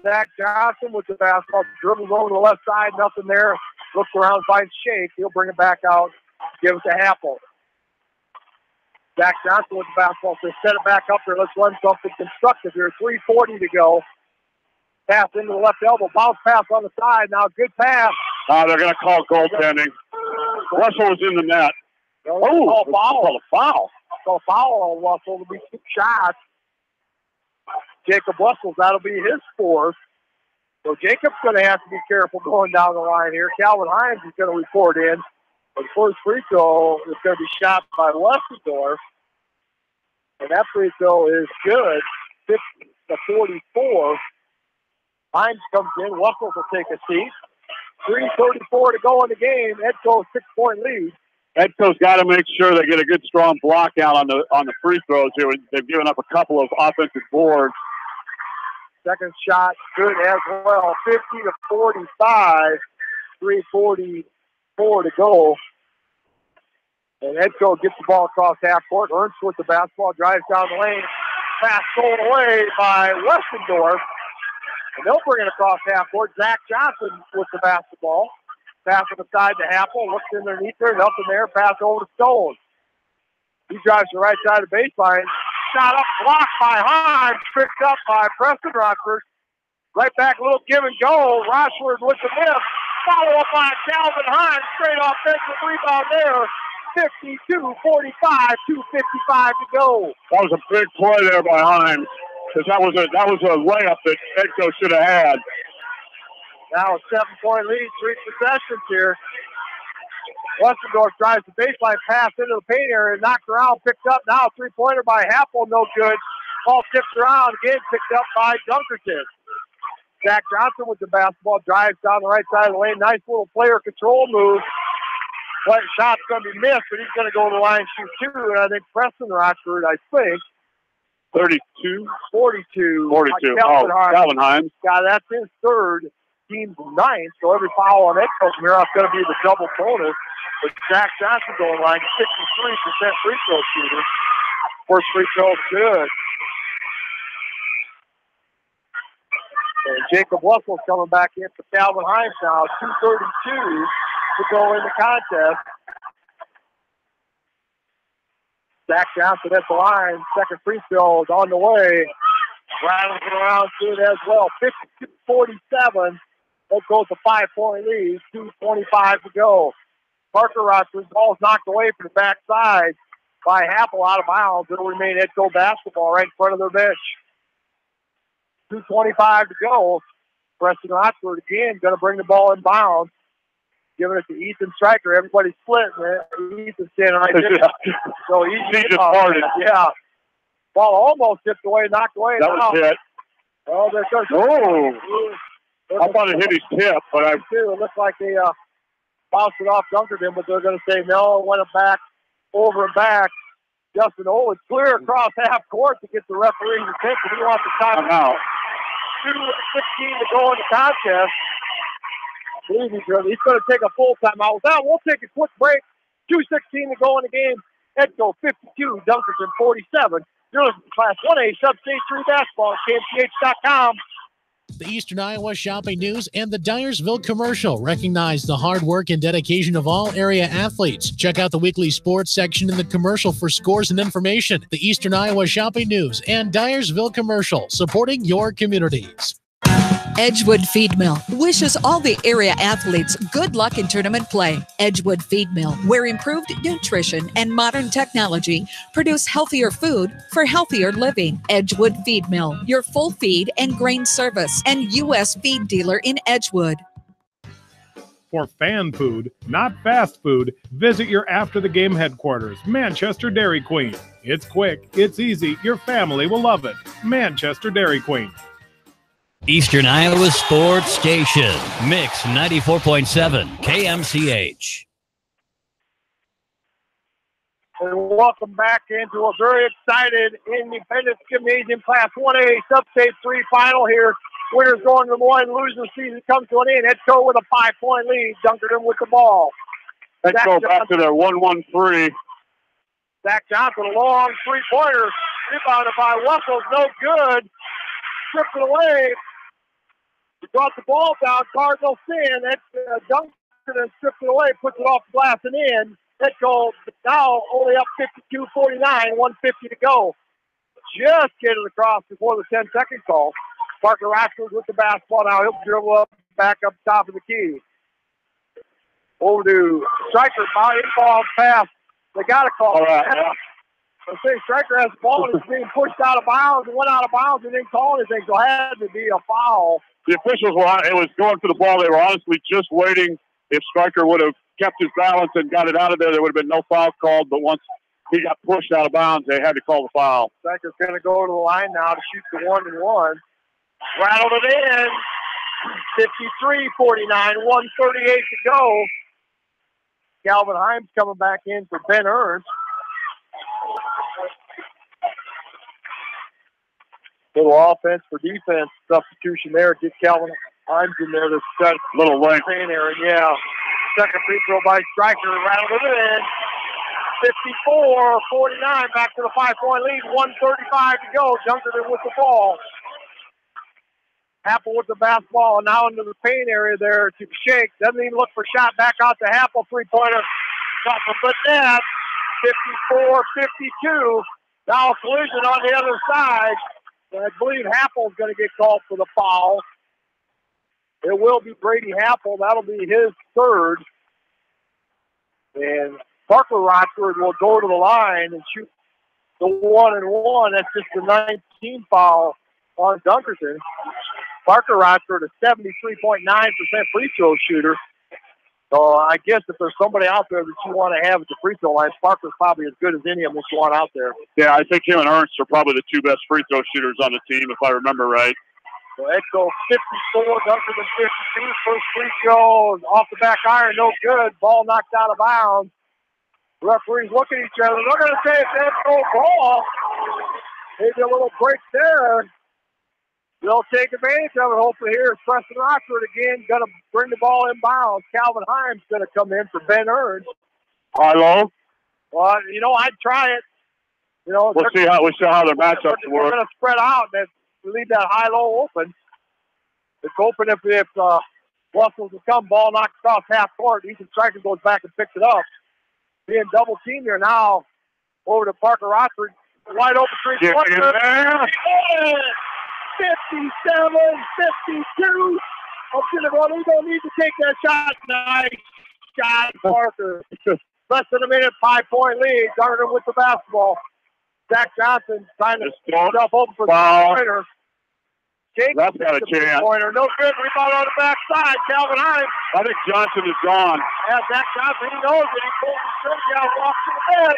Zach Johnson with the basketball, dribbles over to the left side, nothing there. Looks around, finds Shake. He'll bring it back out, give it to Happel. Zach Johnson with the basketball, so set it back up there. Let's run something constructive here. 3:40 to go. Pass into the left elbow, bounce pass on the side. Now good pass. They're going to call goaltending. Russell was in the net. Call foul. Foul. Call foul on Russell. It'll be 2 shots. Jacob Wessels, that'll be his 4th. So Jacob's going to have to be careful going down the line here. Calvin Himes is going to report in. The first free throw is going to be shot by Westendorf. And that free throw is good. 50-44. Hines comes in. Wessels will take a seat. 3:34 to go in the game. Edco 6-point lead. Edco's got to make sure they get a good, strong block out on the free throws here. They've given up a couple of offensive boards. Second shot good as well. 50-45. 3:44 to go. And Edco gets the ball across half court. Ernst with the basketball, drives down the lane. Pass stolen away by Westendorf. And they'll bring it across half court. Zach Johnson with the basketball. Pass it aside to Happel. Looks underneath there. Nothing there. Pass over to Stone. He drives to the right side of the baseline. Shot up, blocked by Hines. Picked up by Preston Rockford. Right back, a little give and go. Rochford with the miss. Follow up by Calvin Hines. Straight offensive rebound there. 52-45, 2:55 to go. That was a big play there by Hines, because that was a layup that Edco should have had. Now a 7-point lead, 3 possessions here. Westendorf drives the baseline pass into the paint area, knocked around, picked up. Now a three-pointer by Happel, no good. Ball tipped around, again picked up by Dunkerton. Zach Johnson with the basketball, drives down the right side of the lane. Nice little player control move. But shot's going to be missed, but he's going to go to the line and shoot 2. And I think Preston Rockford, 32? 42. 42. Calvin Hines. Yeah, that's his third, team's 9th. So every foul on Edco from here off is going to be the double bonus. But Zach Johnson going line, 63% free throw shooter. First free throw good. And Jacob Wessels coming back in for Calvin Hines now. 2:32 to go in the contest. Zach Johnson at the line. Second free throw is on the way. Rattles it around to it as well. 52-47. That goes a 5-point lead. 2:25 to go. Parker Rochford's ball is knocked away from the backside by Happel out of bounds. It'll remain Edco basketball right in front of their bench. 2:25 to go. Preston Rochford again going to bring the ball in bounds. Giving it to Ethan Stryker. Everybody's split. Ethan's standing right there. So he just parted. Yeah. Ball almost tipped away, knocked away. That was hit. Oh, there's I thought it hit his tip, but I too. It looked like they bounced it off Dunkerton, but they're going to say no. It went back, over and back. Justin Owens clear across half court to get the referee's attention. He wants the time out. 2:16 to go in the contest. I believe he's going to take a full timeout. With that, we'll take a quick break. 2:16 to go in the game. Edco 52, Dunkerton 47. You're listening to Class 1A Substate 3 basketball at KMCH.com. The Eastern Iowa Shopping News and the Dyersville Commercial recognize the hard work and dedication of all area athletes. Check out the weekly sports section in the commercial for scores and information. The Eastern Iowa Shopping News and Dyersville Commercial, supporting your communities. Edgewood Feed Mill wishes all the area athletes good luck in tournament play. Edgewood Feed Mill, where improved nutrition and modern technology produce healthier food for healthier living. Edgewood Feed Mill, your full feed and grain service and U.S. feed dealer in Edgewood. For fan food, not fast food, visit your after-the-game headquarters, Manchester Dairy Queen. It's quick, it's easy, your family will love it. Manchester Dairy Queen. Eastern Iowa Sports Station, Mix 94.7 KMCH. And welcome back into a very excited Independence Gymnasium Class 1A Substate 3 final here. Winners going to the Moines, losing season comes to an end. Edco with a 5-point lead. Dunkerton with the ball. Edco back to their 1-1-3. Zach Johnson, a long three-pointer. Rebounded by Wessels, no good. Stripped it away. He brought the ball down. Cardinal sin. Dunkerton stripped it away, puts it off the glass and in. Edco now only up 52-49, 1:50 to go. Just get it across before the 10-second call. Parker Rochford with the basketball now. He'll dribble up, back up top of the key. Over to Stryker. Ball pass. They got to call it. I say Stryker has the ball and it's being pushed out of bounds and went out of bounds and didn't call anything, so it had to be a foul. The officials it was going for the ball. They were honestly just waiting. If Stryker would have kept his balance and got it out of there would have been no foul called. But once he got pushed out of bounds, they had to call the foul. Stryker's going to go to the line now to shoot the 1-and-1. Rattled it in. 53-49, 1:38 to go. Calvin Himes coming back in for Ben Ernst. Little offense for defense substitution there. Get Calvin Himes in there to set little length. Area. Yeah. Second free throw by Stryker. Rattled it in. 54-49. Back to the 5-point lead. 1:35 to go. Dunkerton with the ball. Happel with the basketball, and now into the paint area there to Shake. Doesn't even look for shot. Back out to Happel. Three-pointer. Shot from the net. 54-52. Now a collision on the other side. And I believe Happel's going to get called for the foul. It will be Brady Happel. That'll be his third. And Parker Rochford will go to the line and shoot the 1-and-1. That's just the 19 foul on Dunkerton. Parker Rochford, a 73.9% free throw shooter. So I guess if there's somebody out there that you want to have at the free throw line, Parker's probably as good as any of them you want out there. Yeah, I think him and Ernst are probably the two best free throw shooters on the team, if I remember right. So Edco 54, Dunkerton 52. First free throw off the back iron, no good. Ball knocked out of bounds. Referees look at each other. They're going to say it's Edco ball. Maybe a little break there. They'll take advantage of it. Hopefully here is Preston Rochford again. Going to bring the ball inbounds. Calvin Himes going to come in for Ben Ernst. Hello? Well, you know, I'd try it. You know, we'll see how their matchups work. We're going to spread out and leave that high-low open. It's open if Russell's will come. Ball knocked across half court. Ethan Stryker goes back and picks it up. Being double teamed here now. Over to Parker Rochford. Wide open three-pointer. 57-52. We don't need to take that shot. Nice shot, Parker. Less than a minute, 5-point lead. Dunkerton with the basketball. Zach Johnson trying to stuff open for the pointer. That's got a chance. Pointer. No good. Rebound on the backside. Calvin Himes. I think Johnson is gone. Yeah, Zach Johnson, he knows it. He pulled the jersey out, walks to the bed.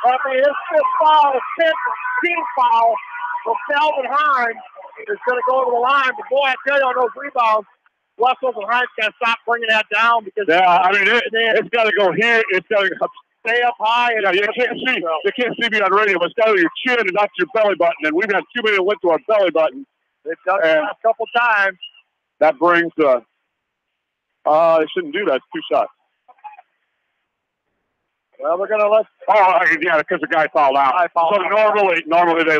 That'll be his fifth foul, 10th team foul. So Calvin Himes is going to go to the line. But boy, I tell you on those rebounds, Wessels and Himes got to stop bringing that down because I mean it's got to go here. It's got to stay up high. And you can't see me on radio, but it's got to be your chin and not your belly button. And we've had too many that went to our belly button. They've done it a couple times. That brings they shouldn't do that. It's 2 shots. Well, they're going to let. Yeah, because the guy fouled out. Normally they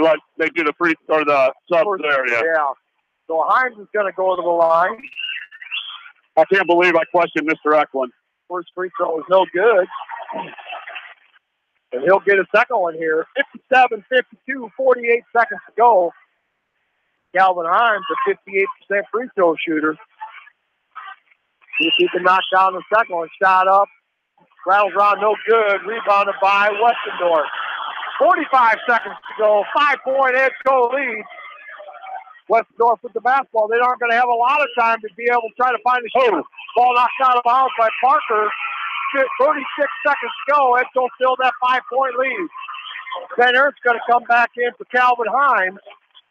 do the free or the sub there. Yeah. So Himes is going to go to the line. I can't believe I questioned Mr. Eklund. First free throw is no good. And he'll get a second one here. 57-52, 48 seconds to go. Calvin Himes, a 58% free throw shooter. See if he can knock down the second one. Shot up. Rattles around, no good. Rebounded by Westendorf. 45 seconds to go. 5-point Edco lead. Westendorf with the basketball. They aren't going to have a lot of time to be able to try to find the shooter. Ball knocked out of bounds by Parker. 36 seconds to go. Edco still that 5-point lead. Ben Ernst's going to come back in for Calvin Himes.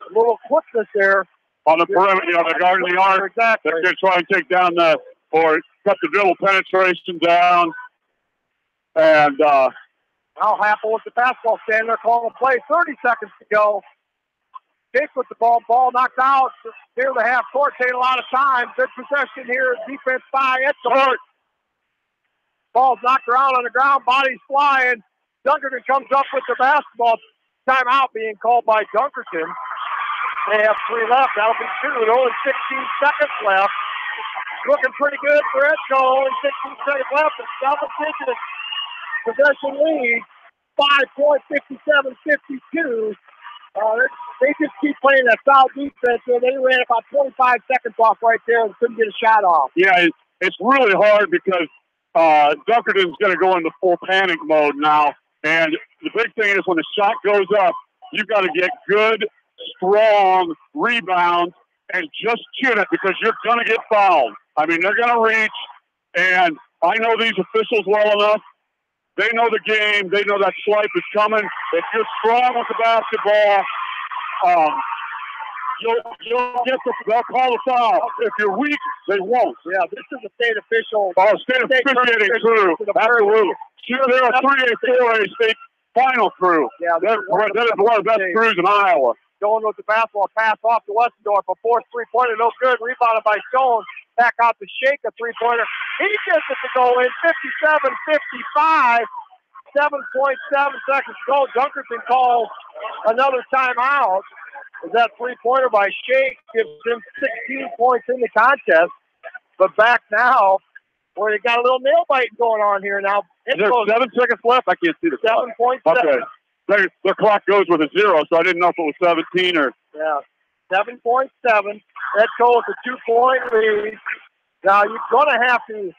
A little quickness there. On the perimeter, they're guarding the arc. Exactly. They're going to try and take down or cut the dribble penetration down. And now Happel with the basketball, standing there calling the play. 30 seconds to go. Jake with the ball knocked out near the half court, taking a lot of time. Good possession here, defense by Edco. Ball's knocked around on the ground, body's flying. Dunkerton comes up with the basketball. Timeout being called by Dunkerton. They have 3 left. That'll be 2. Only 16 seconds left. Looking pretty good for Edco. Only 16 seconds left. It's double-digit possession lead. 5-point, 57-52. They just keep playing that foul defense. So they ran about 25 seconds off right there and couldn't get a shot off. Yeah, it's really hard because Dunkerton's going to go into full panic mode now. And the big thing is when the shot goes up, you've got to get good, strong rebounds and just chin it because you're going to get fouled. I mean, they're going to reach, and I know these officials well enough. They know the game. They know that swipe is coming. If you're strong with the basketball, They'll call the foul. If you're weak, they won't. Yeah, this is a state official. Oh, state officiating crew. Absolutely. Sure, they're a 3A, 4A state final crew. Yeah, that is one of the best crews in Iowa. Going with the basketball pass off to Westendorf. A fourth three-pointer, no good. Rebounded by Stone. Back out to Shake, a three-pointer. He gets it to go in. 57-55. 7.7 seconds to go. Dunkerton calls another timeout. That three-pointer by Shake gives him 16 points in the contest. But back now, where they got a little nail biting going on here now. Is there 7 seconds left? I can't see the clock. 7.7. Okay. Their clock goes with a 0, so I didn't know if it was 17 or... Yeah, 7.7. Edco with a 2-point lead. Now, you're going to have to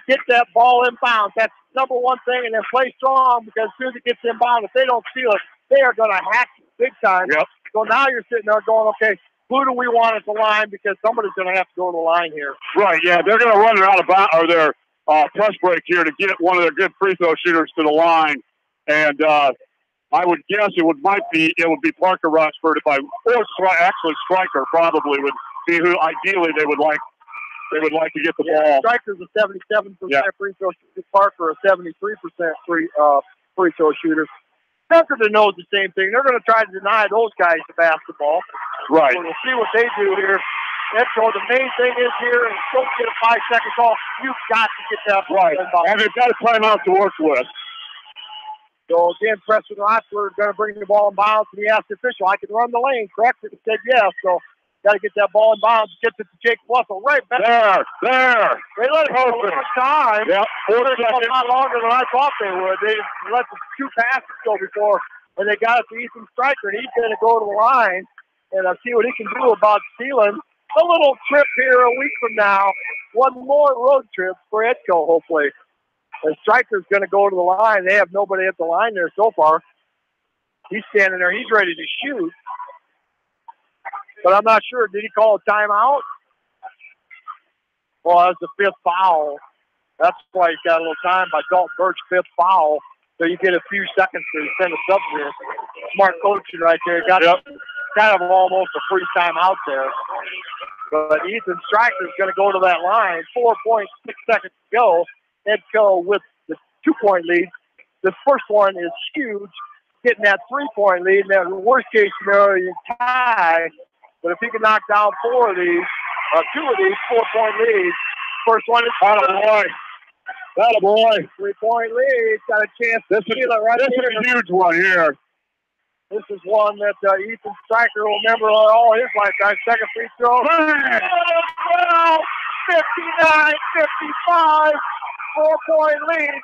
get that ball in bounds. That's number one thing, and then play strong, because as soon as it gets in bounds, if they don't steal it, they are going to hack it big time. Yep. So now you're sitting there going, okay, who do we want at the line? Because somebody's going to have to go to the line here. Right, yeah, they're going to run it out of bounds, or their press break here to get one of their good free throw shooters to the line. And I would guess it would be Parker Rochford actually Stryker probably would be who ideally they would like to get the ball. Stryker's a 77% free throw shooter. Parker a 73% free throw shooter. Dunkerton knows the same thing. They're going to try to deny those guys the basketball. Right. So we'll see what they do here. So the main thing is here, and don't get a 5-second call. You've got to get that ball. Right. And they've got a timeout to work with. So again, Preston Rochford going to bring the ball in bounds, and he asked the official, I can run the lane, correct? And he said yes. So got to get that ball in bounds. Gets it to Jake Flussel. Right back. There. They let it go one time. Yep. 4 seconds. A lot longer than I thought they would. They let the 2 passes go before, and they got it to Ethan Stryker, and he's going to go to the line and see what he can do about stealing a little trip here a week from now. One more road trip for Edco, hopefully. And Stryker's going to go to the line. They have nobody at the line there so far. He's standing there. He's ready to shoot. But I'm not sure. Did he call a timeout? Well, that's the 5th foul. That's why he's got a little time by Dalton Birch, 5th foul. So you get a few seconds to send a sub here. Smart coaching right there. Got kind of almost a free timeout there. But Ethan Stryker's going to go to that line. 4.6 seconds to go. Edco with the 2-point lead. The first one is huge, getting that 3-point lead. Now, in the worst case scenario, you tie. But if he can knock down 2 of these, 4-point leads. First one is attaboy. 3-point lead. Got a chance to steal it right here. This is a huge one here. This is one that Ethan Stryker will remember all his lifetime. Second free throw. 59-55. 4-point lead.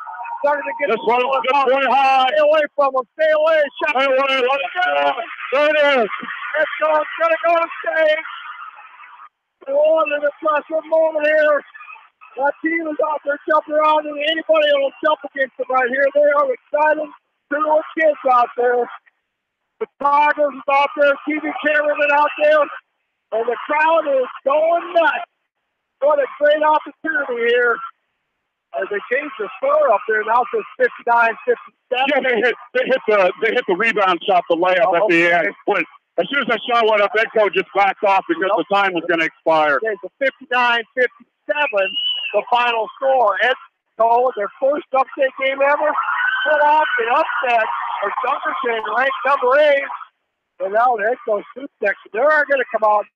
Starting to get this one high. Stay away from him. Stay away. Shot. Stay away. Let's go. There it is. It's going to go to state. What an impressive moment here. That team is out there jumping around, and anybody will jump against them right here. They are excited. 2 kids out there. Photographers out there. TV cameramen out there. And the crowd is going nuts. What a great opportunity here. As they change the score up there, now it's 59-57. Yeah, they hit the rebound shot, the layup at the end. But as soon as that shot went up, Edco just backed off because the time was going to expire. Okay, so 59-57, the final score. Edco, their first upstate game ever, pull off the upset for Dunkerton, ranked number 8. And now the Edco Soup section, they're going to come out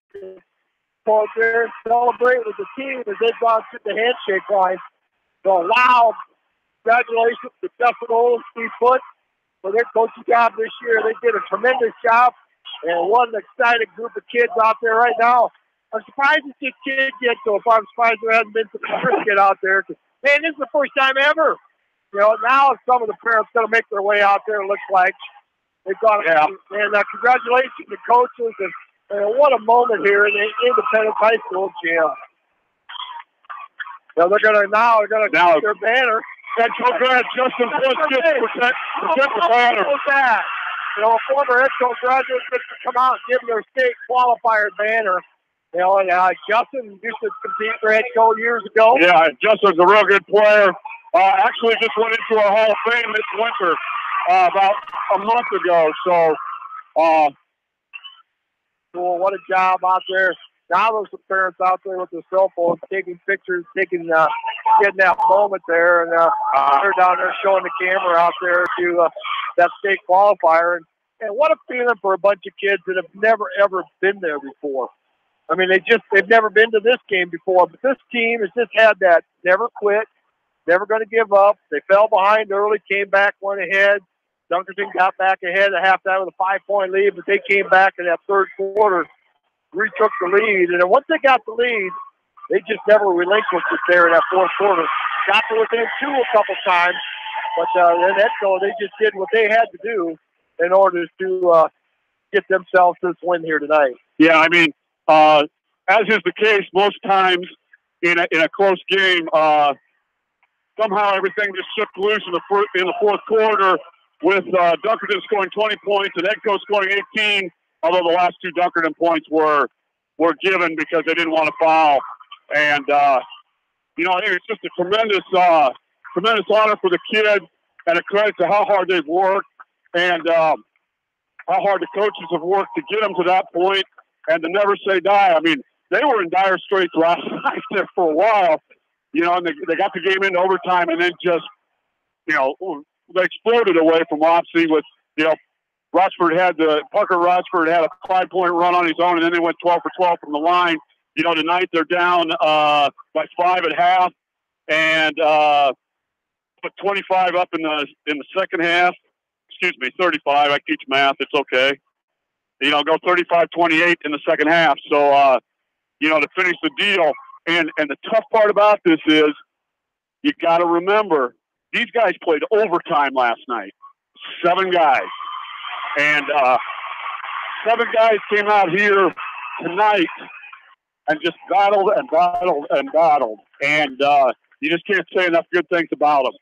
there and celebrate with the team as they've gone through the handshake line. So, wow, congratulations to Justin Olin, Steve Foote, for their coaching job this year. They did a tremendous job, and what an excited group of kids out there right now. I'm surprised to see kids yet, so if I'm surprised there hasn't been some brisket out there. Man, this is the first time ever. You know, now some of the parents going to make their way out there, it looks like. They've got and congratulations to coaches, and what a moment here in the Independence High School gym. So they're going to get their banner. That's so good. Justin Foote gets to present the banner. That? You know, a former Edco graduate gets to come out and give their state qualifier banner. You know, and Justin used to compete for Edco years ago. Yeah, Justin's a real good player. Actually just went into our Hall of Fame this winter about a month ago. So school. What a job out there. Now there's some parents out there with their cell phones taking pictures, getting that moment there. And they're down there showing the camera out there to that state qualifier. And what a feeling for a bunch of kids that have never, ever been there before. I mean, they've never been to this game before. But this team has just had that never quit, never going to give up. They fell behind early, came back, went ahead. Dunkerton got back ahead at halftime with a 5-point lead, but they came back in that third quarter, retook the lead. And then once they got the lead, they just never relinquished it there in that fourth quarter. Got to within 2 a couple times, but then they just did what they had to do in order to get themselves this win here tonight. Yeah, I mean, as is the case most times in a close game, somehow everything just shook loose in the fourth quarter with Dunkerton scoring 20 points and Edco scoring 18, although the last 2 Dunkerton points were given because they didn't want to foul. And, I think it's just a tremendous honor for the kids and a credit to how hard they've worked and how hard the coaches have worked to get them to that point and to never say die. I mean, they were in dire straits last night there for a while, and they got the game into overtime and then just, they exploded away from Wapsie with, Parker Rochford had a 5-point run on his own, and then they went 12 for 12 from the line. Tonight they're down by 5 at half, and put 25 up in the second half. Excuse me, 35. I teach math. It's okay. Go 35-28 in the second half. So, to finish the deal. And the tough part about this is you got to remember these guys played overtime last night. 7 guys. And 7 guys came out here tonight and just battled and battled and battled. And you just can't say enough good things about them.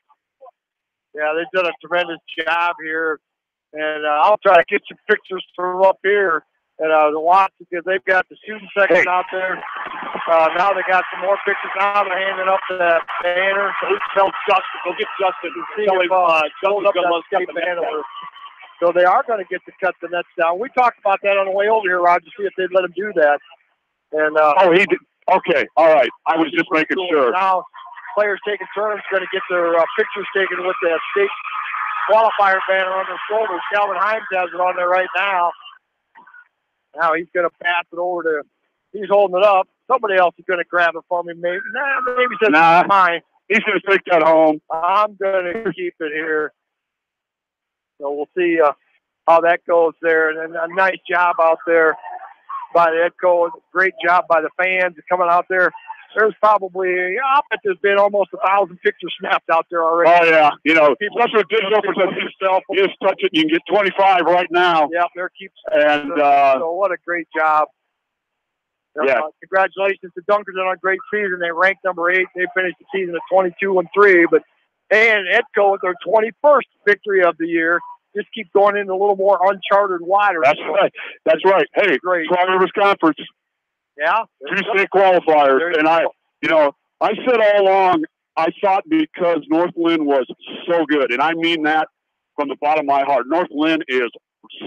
Yeah, they've done a tremendous job here. And I'll try to get some pictures from up here and watch because they've got the shooting section out there. Now they got some more pictures. Now they're handing up the banner. So tell Justin, go get Justin. Tell him, so they are going to get to cut the nets down. We talked about that on the way over here, Roger, see if they'd let him do that. And he did. Okay, all right. I was just making sure. Now players taking turns going to get their pictures taken with that state qualifier banner on their shoulders. Calvin Himes has it on there right now. Now he's going to pass it over to. He's holding it up. Somebody else is going to grab it for me. Maybe says it's mine. He's going to take that home. I'm going to keep it here. So we'll see how that goes there. And a nice job out there by the head coach. Great job by the fans coming out there. There's probably, I bet there's been almost 1,000 pictures snapped out there already. Oh, yeah. Especially with digital for yourself. You just touch it, you can get 25 right now. Yeah, there keeps. And so what a great job. Yeah. Congratulations to Dunkerton on a great season. They ranked number 8. They finished the season at 22-3. And Edco with their 21st victory of the year. Just keep going into a little more uncharted waters. That's right. That's right. Hey, great. Tri Rivers Conference. Yeah. 2 state qualifiers. And I said all along, I thought because Northland was so good, and I mean that from the bottom of my heart. Northland is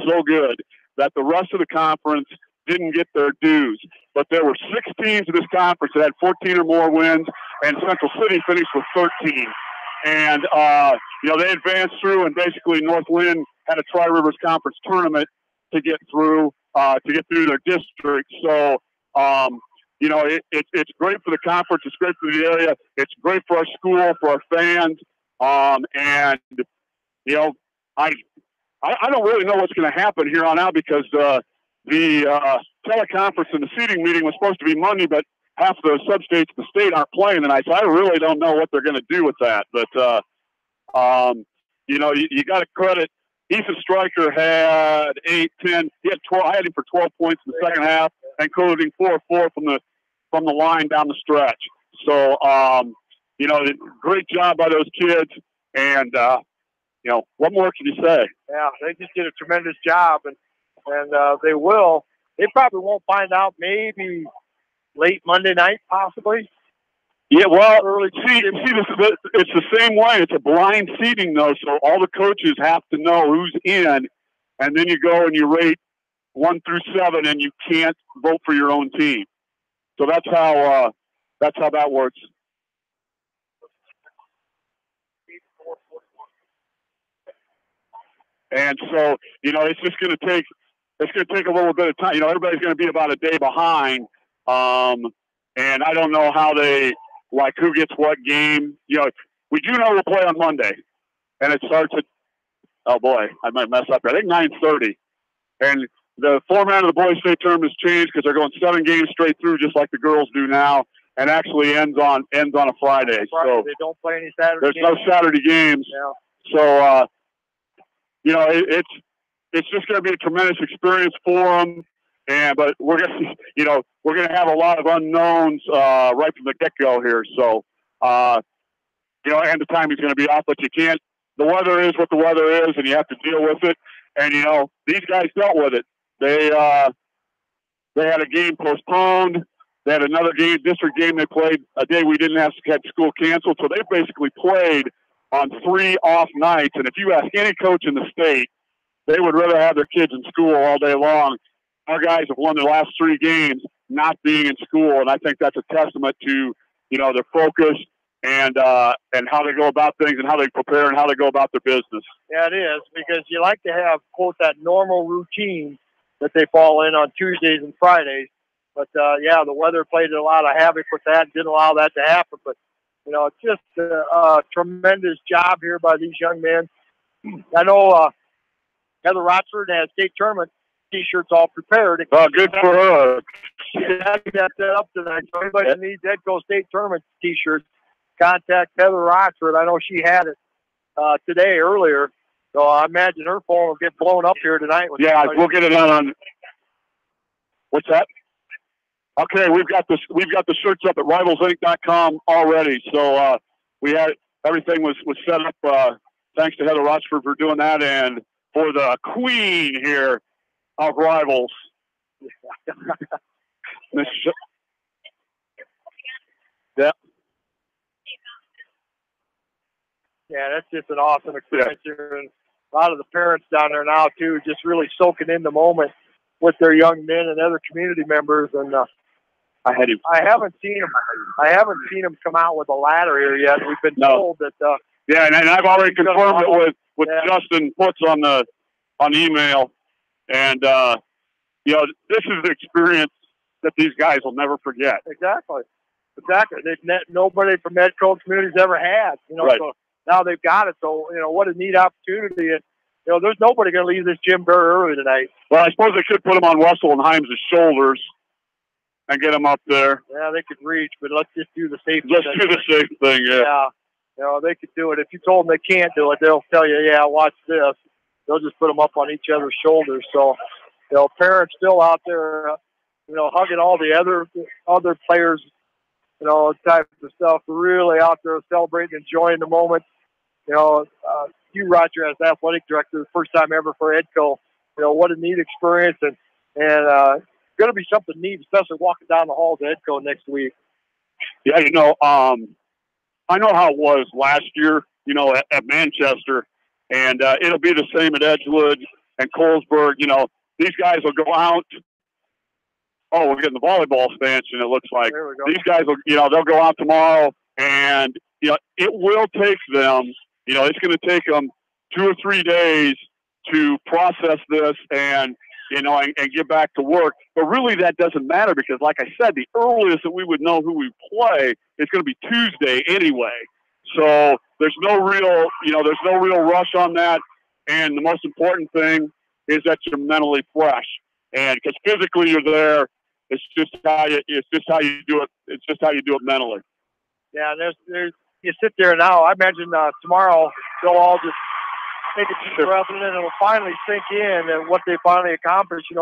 so good that the rest of the conference didn't get their dues. But there were 6 teams in this conference that had 14 or more wins, and Central City finished with 13. And, they advanced through, and basically Northland had a Tri-Rivers Conference tournament to get through their district. So, it's great for the conference. It's great for the area. It's great for our school, for our fans. I don't really know what's going to happen here on out because the teleconference and the seating meeting was supposed to be Monday, but half the substates of the state aren't playing tonight, so I really don't know what they're going to do with that. But, you got to credit. Ethan Stryker had 8, 10. He had 12. I had him for 12 points in the second half, including 4 from the line down the stretch. So, great job by those kids. And, what more can you say? Yeah, they just did a tremendous job, and they will. They probably won't find out maybe late Monday night, possibly. Yeah, well, it's the same way. It's a blind seating, though, so all the coaches have to know who's in, and then you go and you rate 1 through 7, and you can't vote for your own team. So that's how that works. And so, it's just going to take a little bit of time. Everybody's going to be about a day behind. And I don't know how they, who gets what game. We do know we'll play on Monday. And it starts at, oh boy, I might mess up here. I think 9:30. And the format of the boys' state tournament has changed because they're going 7 games straight through, just like the girls do now, and actually ends on a Friday. So they don't play any Saturday. There's games. no Saturday games. Yeah. So it's just going to be a tremendous experience for them. But we're gonna have a lot of unknowns right from the get-go here. So and the timing's going to be off, but you can't. The weather is what the weather is, and you have to deal with it. And these guys dealt with it. They had a game postponed. They had another district game they played a day we didn't have school canceled. So they basically played on 3 off nights. And if you ask any coach in the state, they would rather have their kids in school all day long. Our guys have won their last 3 games not being in school, and I think that's a testament to their focus and how they go about things and how they prepare and how they go about their business. Yeah, it is, because you like to have, quote, that normal routine that they fall in on Tuesdays and Fridays. But, the weather played a lot of havoc with that and didn't allow that to happen. But, it's just a tremendous job here by these young men. I know Heather Rochford has state tournament T-shirts all prepared. Oh, good for her. She had that up tonight. So anybody that needs Edco State tournament T-shirts, contact Heather Rochford. I know she had it today earlier. So I imagine her phone will get blown up here tonight. Yeah, we'll get it out on. What's that? Okay, we've got the shirts up at rivalsinc.com already. So we had everything was set up. Thanks to Heather Rochford for doing that, and for the queen here of Rivals. Yeah. Yeah, that's just an awesome experience here. And a lot of the parents down there now, too, just really soaking in the moment with their young men and other community members. And I haven't seen them come out with a ladder here yet. We've been told that. Yeah, and I've already confirmed it with Justin Puts on the email. And, this is the experience that these guys will never forget. Exactly. Nobody from Edco community's ever had. Right. So now they've got it. So, what a neat opportunity. And, there's nobody going to leave this gym very early tonight. Well, I suppose they could put them on Russell and Himes' shoulders and get them up there. Yeah, they could reach, but let's just do the safe thing. Let's do the safe thing, yeah. Yeah. They could do it. If you told them they can't do it, they'll tell you, yeah, watch this. They'll just put them up on each other's shoulders. So, parents still out there, hugging all the other players, type of stuff, really out there celebrating, enjoying the moment. Hugh Roger as athletic director, first time ever for Edco. What a neat experience, and going to be something neat, especially walking down the halls of Edco next week. Yeah, I know how it was last year, at Manchester, and it'll be the same at Edgewood and Colesburg. These guys will go out. Oh, we're getting the volleyball expansion, it looks like. There we go. These guys will, they'll go out tomorrow, and, it will take them, it's going to take them 2 or 3 days to process this and get back to work. But really that doesn't matter because, like I said, the earliest that we would know who we play is going to be Tuesday anyway. So there's no real rush on that. And the most important thing is that you're mentally fresh. And because physically you're there, it's just how you do it. It's just how you do it mentally. Yeah, there's you sit there now. I imagine tomorrow they'll all just take a deep breath and then it'll finally sink in and what they finally accomplished. Hey,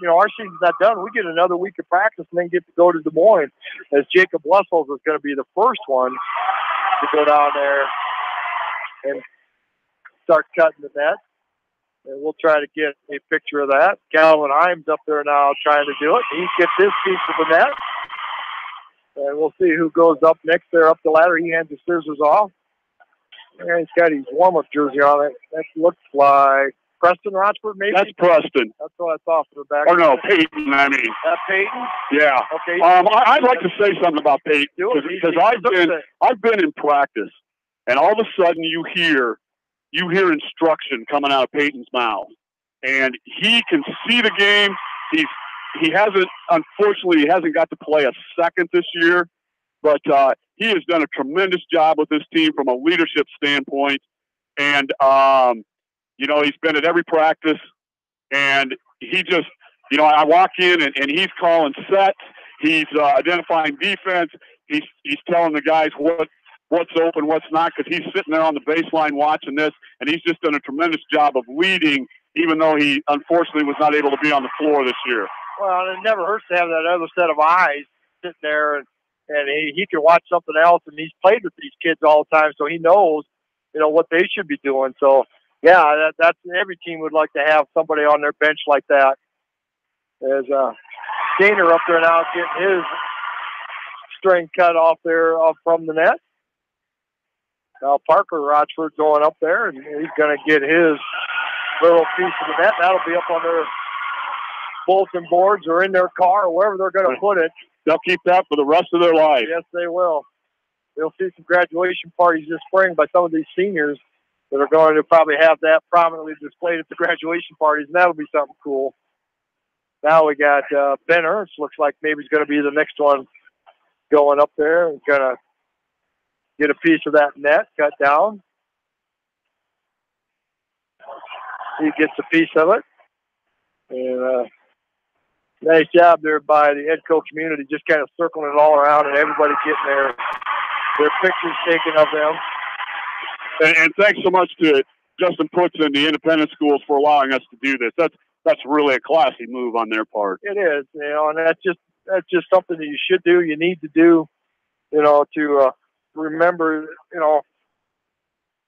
our season's not done. We get another week of practice and then get to go to Des Moines, as Jacob Wessels is going to be the first one to go down there and start cutting the net. And we'll try to get a picture of that. Calvin Himes up there now trying to do it. He gets his piece of the net. And we'll see who goes up next there up the ladder. He hands the scissors off. And he's got his warm-up jersey on. That looks like Preston Rochford, maybe? That's Preston. That's what I thought for the back. Or no, Peyton, I mean. Peyton? Yeah. Okay. I'd like to say something about Peyton because I've been in practice, and all of a sudden you hear instruction coming out of Peyton's mouth, and he can see the game. Unfortunately, he hasn't got to play a second this year, but he has done a tremendous job with this team from a leadership standpoint, and he's been at every practice, and he just, I walk in and he's calling sets, he's identifying defense, he's telling the guys what's open, what's not, because he's sitting there on the baseline watching this, and he's just done a tremendous job of leading, even though he unfortunately was not able to be on the floor this year. Well, it never hurts to have that other set of eyes sitting there, and he can watch something else, and he's played with these kids all the time, so he knows, what they should be doing. So, yeah, that's every team would like to have somebody on their bench like that. There's Gainer up there now getting his string cut off there from the net. Now Parker Rochford going up there, and he's going to get his little piece of the net. That'll be up on their bulletin boards or in their car or wherever they're going to put it. They'll keep that for the rest of their life. Yes, they will. They'll see some graduation parties this spring by some of these seniors that are going to probably have that prominently displayed at the graduation parties, and that'll be something cool. Now we got Ben Ernst, looks like maybe he's going to be the next one going up there and going to get a piece of that net cut down. He gets a piece of it. And nice job there by the Edco community, just kind of circling it all around and everybody getting their pictures taken of them. And thanks so much to Justin Putz and the independent schools for allowing us to do this. That's really a classy move on their part. It is, and that's just something that you should do. You need to do, to remember,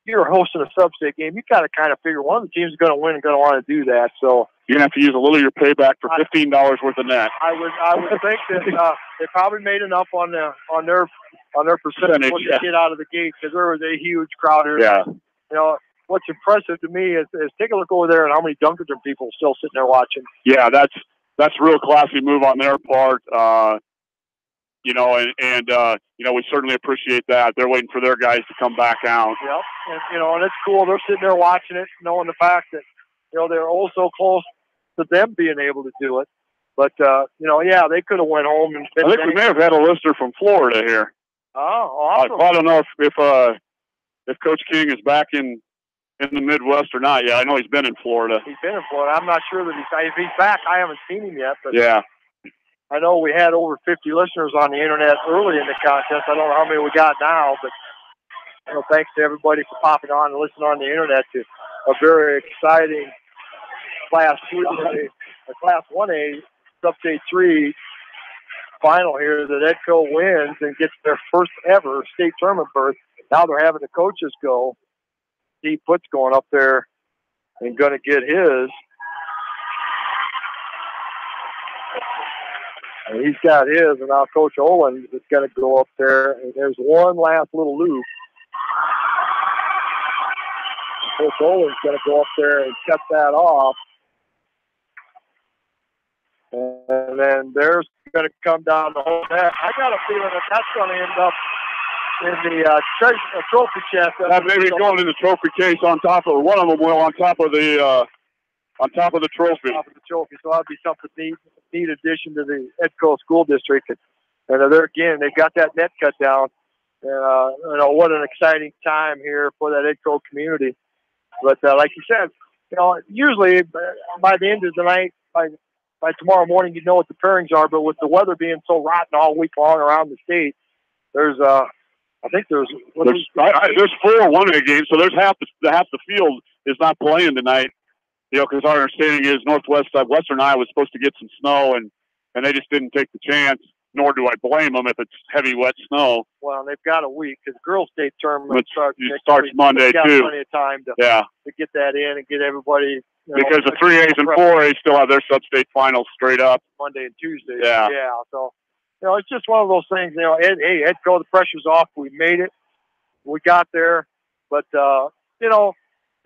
you're hosting a Substate game. You got to kind of figure one of the teams is going to win and going to want to do that. So you're going to have to use a little of your payback for $15 worth of net. I would think that they probably made enough on their percentage to get out of the gate, because there was a huge crowd here. Yeah. What's impressive to me is take a look over there and how many Dunkerton people are still sitting there watching. Yeah, that's a real classy move on their part. We certainly appreciate that. They're waiting for their guys to come back out. Yep, and it's cool. They're sitting there watching it, knowing the fact that they're all so close to them being able to do it. But they could have went home and. I think we may have had a listener from Florida here. Oh, awesome! I don't know if Coach King is back in the Midwest or not. Yeah, I know he's been in Florida. He's been in Florida. I'm not sure that if he's back. I haven't seen him yet. But yeah. I know we had over 50 listeners on the internet early in the contest. I don't know how many we got now, but thanks to everybody for popping on and listening on the internet to a very exciting Class 1A Substate 3 final here that Edco wins and gets their first ever state tournament berth. Now they're having the coaches go. Steve Putz going up there and going to get his. And he's got his, and now Coach Olin is going to go up there, and there's one last little loop. Coach Olin's going to go up there and cut that off. And then there's going to come down the whole net. I got a feeling that that's going to end up in the trophy chest. That may be going in the trophy case on top of, one of them will, on top of the trophy. On top of the trophy, so that'll be something neat addition to the Edco School District. And there again, they've got that net cut down. And what an exciting time here for that Edco community. But like you said, usually by the end of the night, by tomorrow morning, you know what the pairings are. But with the weather being so rotten all week long around the state, there's I think there's 4 1A games, so there's half the field is not playing tonight. Because our understanding is western Iowa was supposed to get some snow, and they just didn't take the chance, nor do I blame them if it's heavy, wet snow. Well, they've got a week, because girls' state tournament starts Monday, too. Got plenty of time to get that in and get everybody. Because the 3As and 4As still have their Substate finals straight up. Monday and Tuesday. Yeah. So, it's just one of those things, Edco, the pressure's off. We made it. We got there. But,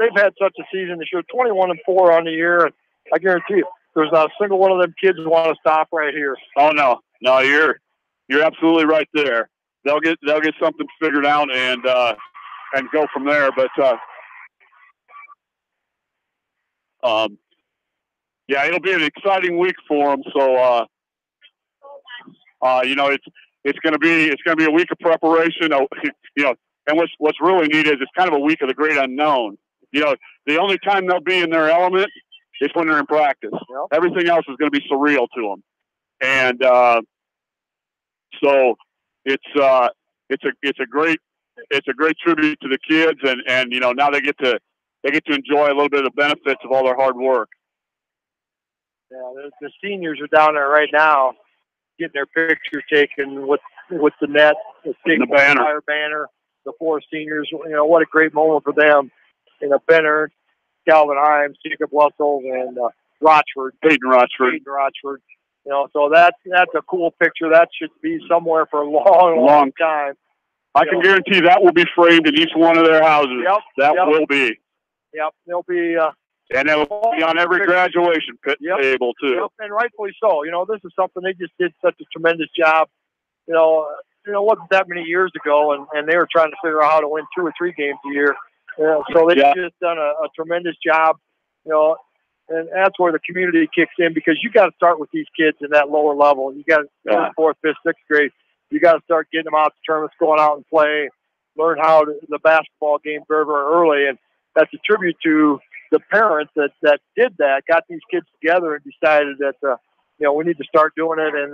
they've had such a season this year, 21-4 on the year, and I guarantee you, there's not a single one of them kids who want to stop right here. Oh no, you're absolutely right there. They'll get something figured out and go from there. But yeah, it'll be an exciting week for them. So it's going to be a week of preparation. And what's really neat is it's kind of a week of the great unknown. The only time they'll be in their element is when they're in practice. Yep. Everything else is going to be surreal to them, and so it's a great tribute to the kids, and now they get to enjoy a little bit of the benefits of all their hard work. Yeah, the seniors are down there right now, getting their picture taken with the net, the banner. banner. The 4 seniors, what a great moment for them. Benner, Calvin Himes, Jacob Russell, and Rochford. Peyton Rochford. So that's a cool picture. That should be somewhere for a long time. I can guarantee that will be framed in each one of their houses. Yep. That will be. Yep. They'll be. And they'll be on every graduation table too. Yep. And rightfully so. This is something they just did such a tremendous job. It wasn't that many years ago, and they were trying to figure out how to win 2 or 3 games a year. So they've just done a tremendous job. And that's where the community kicks in, because you got to start with these kids in that lower level. You got to 4th, 5th, 6th grade. You got to start getting them out to tournaments, going out and play, learn how the basketball game very, very early. And that's a tribute to the parents that did that, got these kids together and decided that we need to start doing it and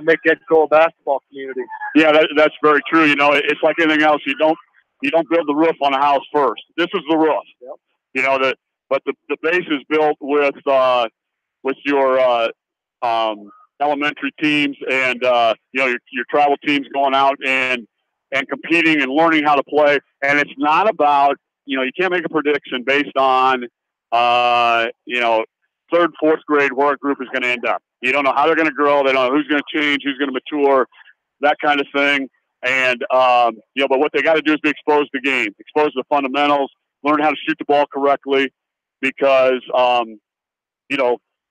make Edco a basketball community. Yeah, that's very true. It's like anything else. You don't build the roof on a house first. This is the roof. Yep. But the base is built with your elementary teams and your travel teams going out and competing and learning how to play. And it's not about you can't make a prediction based on 3rd, 4th grade where a group is going to end up. You don't know how they're going to grow. They don't know who's going to change, who's going to mature, that kind of thing. And but what they got to do is be exposed to the game, exposed to the fundamentals, learn how to shoot the ball correctly. Because,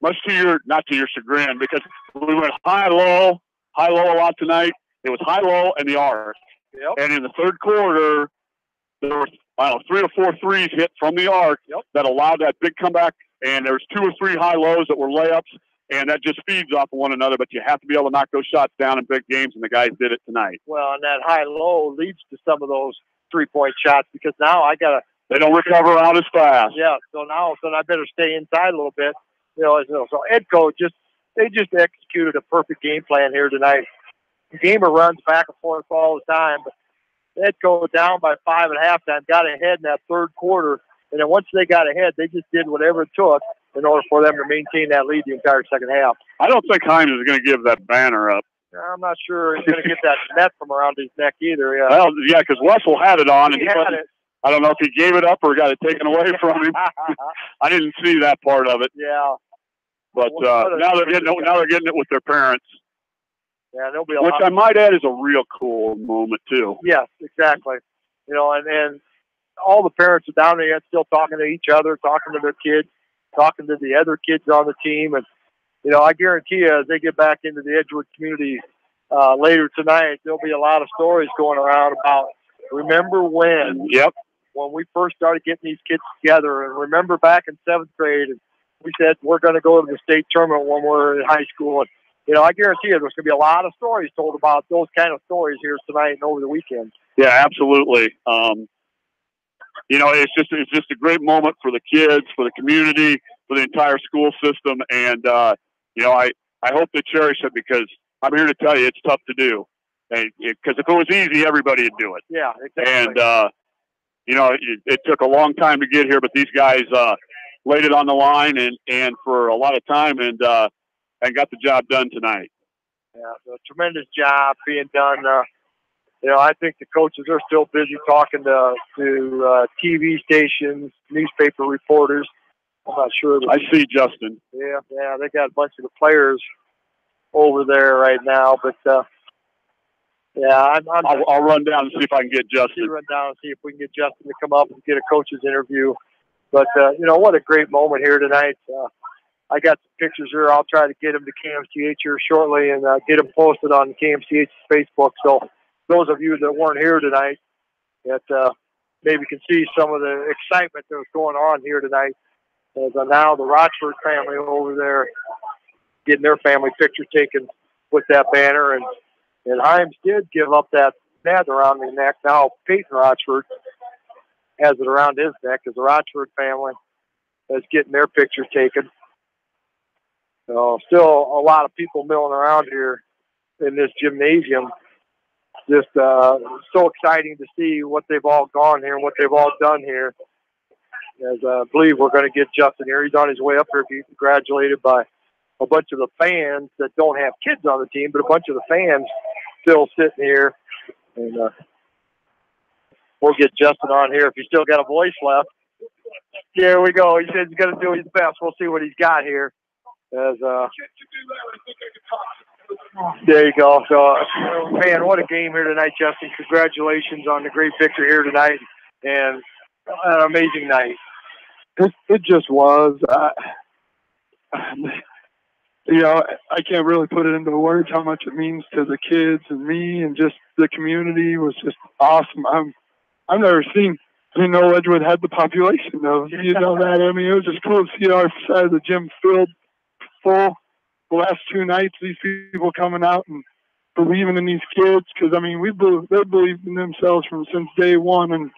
much not to your chagrin, because we went high-low a lot tonight. It was high-low and the arc. Yep. And in the 3rd quarter, there were 3 or 4 threes hit from the arc that allowed that big comeback. And there was 2 or 3 high-lows that were layups, and that just feeds off of one another. But you have to be able to knock those shots down in big games, and the guys did it tonight. Well, and that high-low leads to some of those 3-point shots, because now they don't recover out as fast. Yeah, so now I better stay inside a little bit. So Edco just executed a perfect game plan here tonight. The gamer runs back and forth all the time, but Edco down by 5 at halftime, got ahead in that 3rd quarter, and then once they got ahead, they just did whatever it took in order for them to maintain that lead the entire 2nd half. I don't think Himes is going to give that banner up. I'm not sure he's going to get that net from around his neck either. Yeah. Well, yeah, because Russell had it on, and he had it. I don't know if he gave it up or got it taken away from him. I didn't see that part of it. Yeah. But now they're getting it with their parents. Yeah, there'll be a which lot. I might add is a real cool moment too. Yes, exactly. And all the parents are down there yet still talking to each other, talking to their kids, talking to the other kids on the team, and I guarantee you, as they get back into the Edgewood community later tonight, there'll be a lot of stories going around about remember when. Yep. When we first started getting these kids together, and remember back in 7th grade, and we said we're going to go to the state tournament when we're in high school. And I guarantee you, there's going to be a lot of stories told about those kind of stories here tonight and over the weekend. Yeah, absolutely. It's just a great moment for the kids, for the community, for the entire school system, and I hope they cherish it, because I'm here to tell you it's tough to do. Because if it was easy, everybody would do it. Yeah, exactly. And it took a long time to get here, but these guys laid it on the line and for a lot of time and got the job done tonight. Yeah, so a tremendous job being done. I think the coaches are still busy talking to TV stations, newspaper reporters. I'm not sure. I see Justin. Yeah, they got a bunch of the players over there right now, but Yeah, I'll run down and see if I can get Justin. Run down and see if we can get Justin to come up and get a coach's interview. But, what a great moment here tonight. I got some pictures here. I'll try to get them to KMCH here shortly and get them posted on KMCH's Facebook. So those of you that weren't here tonight that maybe can see some of the excitement that was going on here tonight. As now the Rochford family over there getting their family picture taken with that banner. And Himes did give up that net around the neck. Now Peyton Rochford has it around his neck as the Rochford family is getting their picture taken. So still a lot of people milling around here in this gymnasium. Just so exciting to see what they've all gone here and what they've all done here. As I believe we're going to get Justin here. He's on his way up here to be congratulated by a bunch of the fans that don't have kids on the team, but a bunch of the fans still sitting here. And we'll get Justin on here if he's still got a voice left. Here we go. He says he's going to do his best. We'll see what he's got here. As there you go. So, man, what a game here tonight, Justin. Congratulations on the great victory here tonight, and an amazing night. It just was. I can't really put it into words how much it means to the kids and me, and just the community was just awesome. I've never seen. I didn't know Edgewood had the population though. You know that. I mean, it was just cool to see our side of the gym filled full. The last 2 nights, these people coming out and believing in these kids, because I mean, they believed in themselves since day one and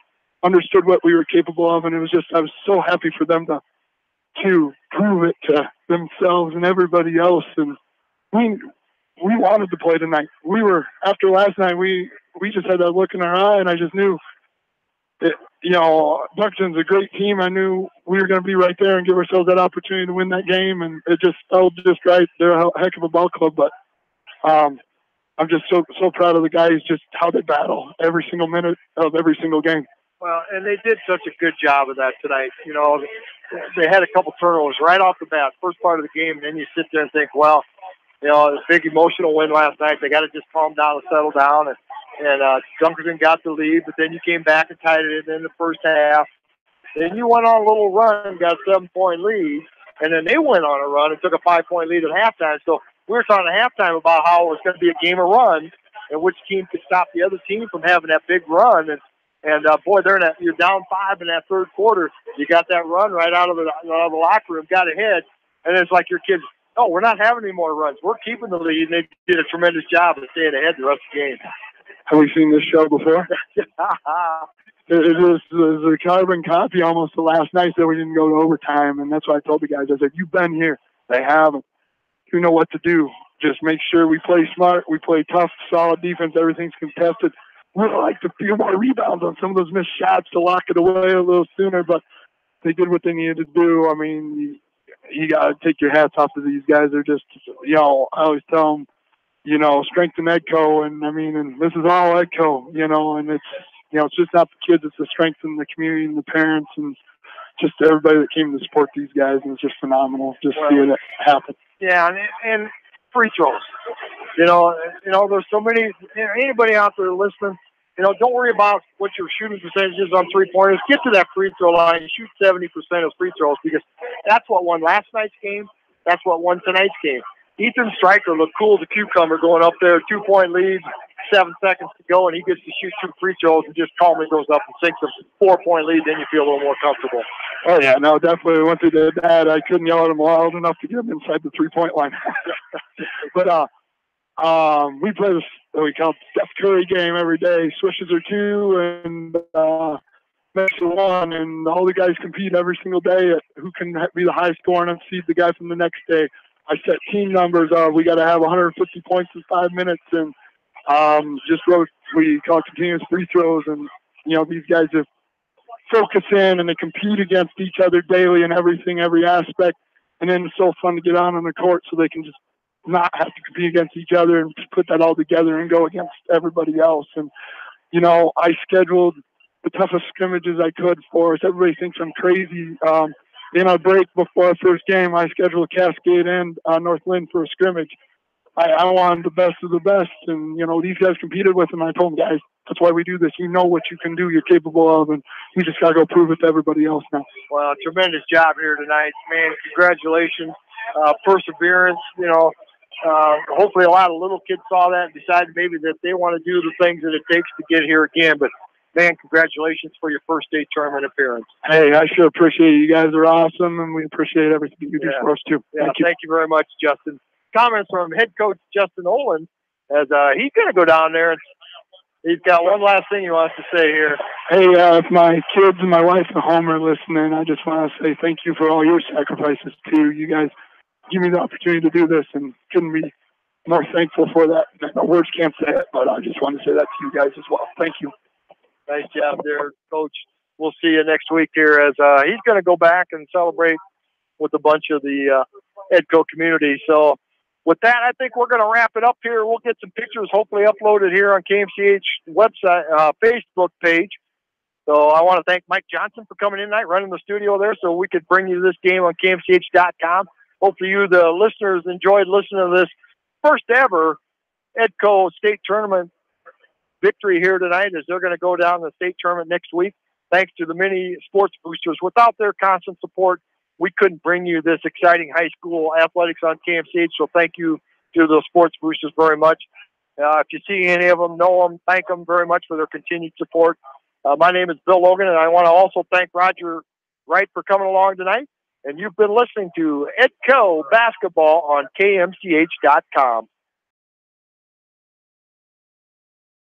understood what we were capable of, and it was just, I was so happy for them to prove it to themselves and everybody else. And I mean, we wanted to play tonight. We were, after last night, we just had that look in our eye, and I just knew that, Dunkerton's a great team. I knew we were going to be right there and give ourselves that opportunity to win that game, and it just felt just right. They're a heck of a ball club, but I'm just so proud of the guys, just how they battle every single minute of every single game. Well, and they did such a good job of that tonight. They had a couple turnovers right off the bat, first part of the game, and then you sit there and think, well, it was a big emotional win last night. They got to just calm down and settle down. And Dunkerton got the lead, but then you came back and tied it in the first half. Then you went on a little run, got a 7-point lead, and then they went on a run and took a 5-point lead at halftime. So we were talking at halftime about how it was going to be a game of runs and which team could stop the other team from having that big run. And boy, you're down 5 in that third quarter. You got that run right out of the locker room, got ahead, and it's like your kids, no, we're not having any more runs. We're keeping the lead, and they did a tremendous job of staying ahead the rest of the game. Have we seen this show before? It was a carbon copy almost the last night that we didn't go to overtime, and that's why I told the guys, I said, you've been here. They haven't. You know what to do. Just make sure we play smart, we play tough, solid defense, everything's contested. We'd like to feel more rebounds on some of those missed shots to lock it away a little sooner, but they did what they needed to do. I mean, you got to take your hats off to these guys. They're just, I always tell them, strength in Edco, and this is all Edco, and it's, it's just not the kids, it's the strength in the community and the parents and just everybody that came to support these guys, and it's just phenomenal just seeing it happen. Yeah, and free throws. There's so many, anybody out there listening, don't worry about what your shooting percentage is on three-pointers. Get to that free throw line and shoot 70% of free throws, because that's what won last night's game. That's what won tonight's game. Ethan Stryker looked cool as a cucumber going up there, 2-point lead, 7 seconds to go, and he gets to shoot 2 free throws and just calmly goes up and sinks a 4-point lead. Then you feel a little more comfortable. Oh, yeah, no, definitely went through that. I couldn't yell at him loud enough to get him inside the 3-point line. But we play this, we call it Steph Curry game every day. Swishes are 2 and makes are 1, and all the guys compete every single day at who can be the high scorer and unseed the guy from the next day. I set team numbers of we got to have 150 points in 5 minutes, and we call it continuous free throws, and these guys just focus in and they compete against each other daily and everything, every aspect, and then it's so fun to get on the court so they can just not have to compete against each other and put that all together and go against everybody else. And I scheduled the toughest scrimmages I could for us. Everybody thinks I'm crazy. In our break before our first game, I scheduled a Cascade and North Lynn for a scrimmage. I wanted the best of the best, and these guys competed with them. I told them, guys, that's why we do this. You know what you can do, you're capable of, and we just got to go prove it to everybody else now. Well, tremendous job here tonight, man. Congratulations, perseverance. Hopefully a lot of little kids saw that and decided maybe that they want to do the things that it takes to get here again. But man, congratulations for your first state tournament appearance. Hey, I sure appreciate it. You guys are awesome, and we appreciate everything you do for us too. Yeah, thank you very much, Justin. Comments from head coach Justin Olin as he's going to go down there and he's got one last thing he wants to say here. Hey, if my kids and my wife at home are listening, I just want to say thank you for all your sacrifices too. You guys give me the opportunity to do this, and couldn't be more thankful for that. My words can't say it, but I just want to say that to you guys as well. Thank you. Nice job there, Coach. We'll see you next week here as he's going to go back and celebrate with a bunch of the EDCO community. So with that, I think we're going to wrap it up here. We'll get some pictures hopefully uploaded here on KMCH website, Facebook page. So I want to thank Mike Johnson for coming in tonight, running the studio there so we could bring you this game on KMCH.com. Hopefully you, the listeners, enjoyed listening to this first ever EDCO state tournament victory here tonight as they're going to go down the state tournament next week. Thanks to the many sports boosters. Without their constant support, we couldn't bring you this exciting high school athletics on KMCH. So thank you to those sports boosters very much. If you see any of them, know them, thank them very much for their continued support. My name is Bill Logan, and I want to also thank Roger Wright for coming along tonight. And you've been listening to EDCO Basketball on KMCH.com.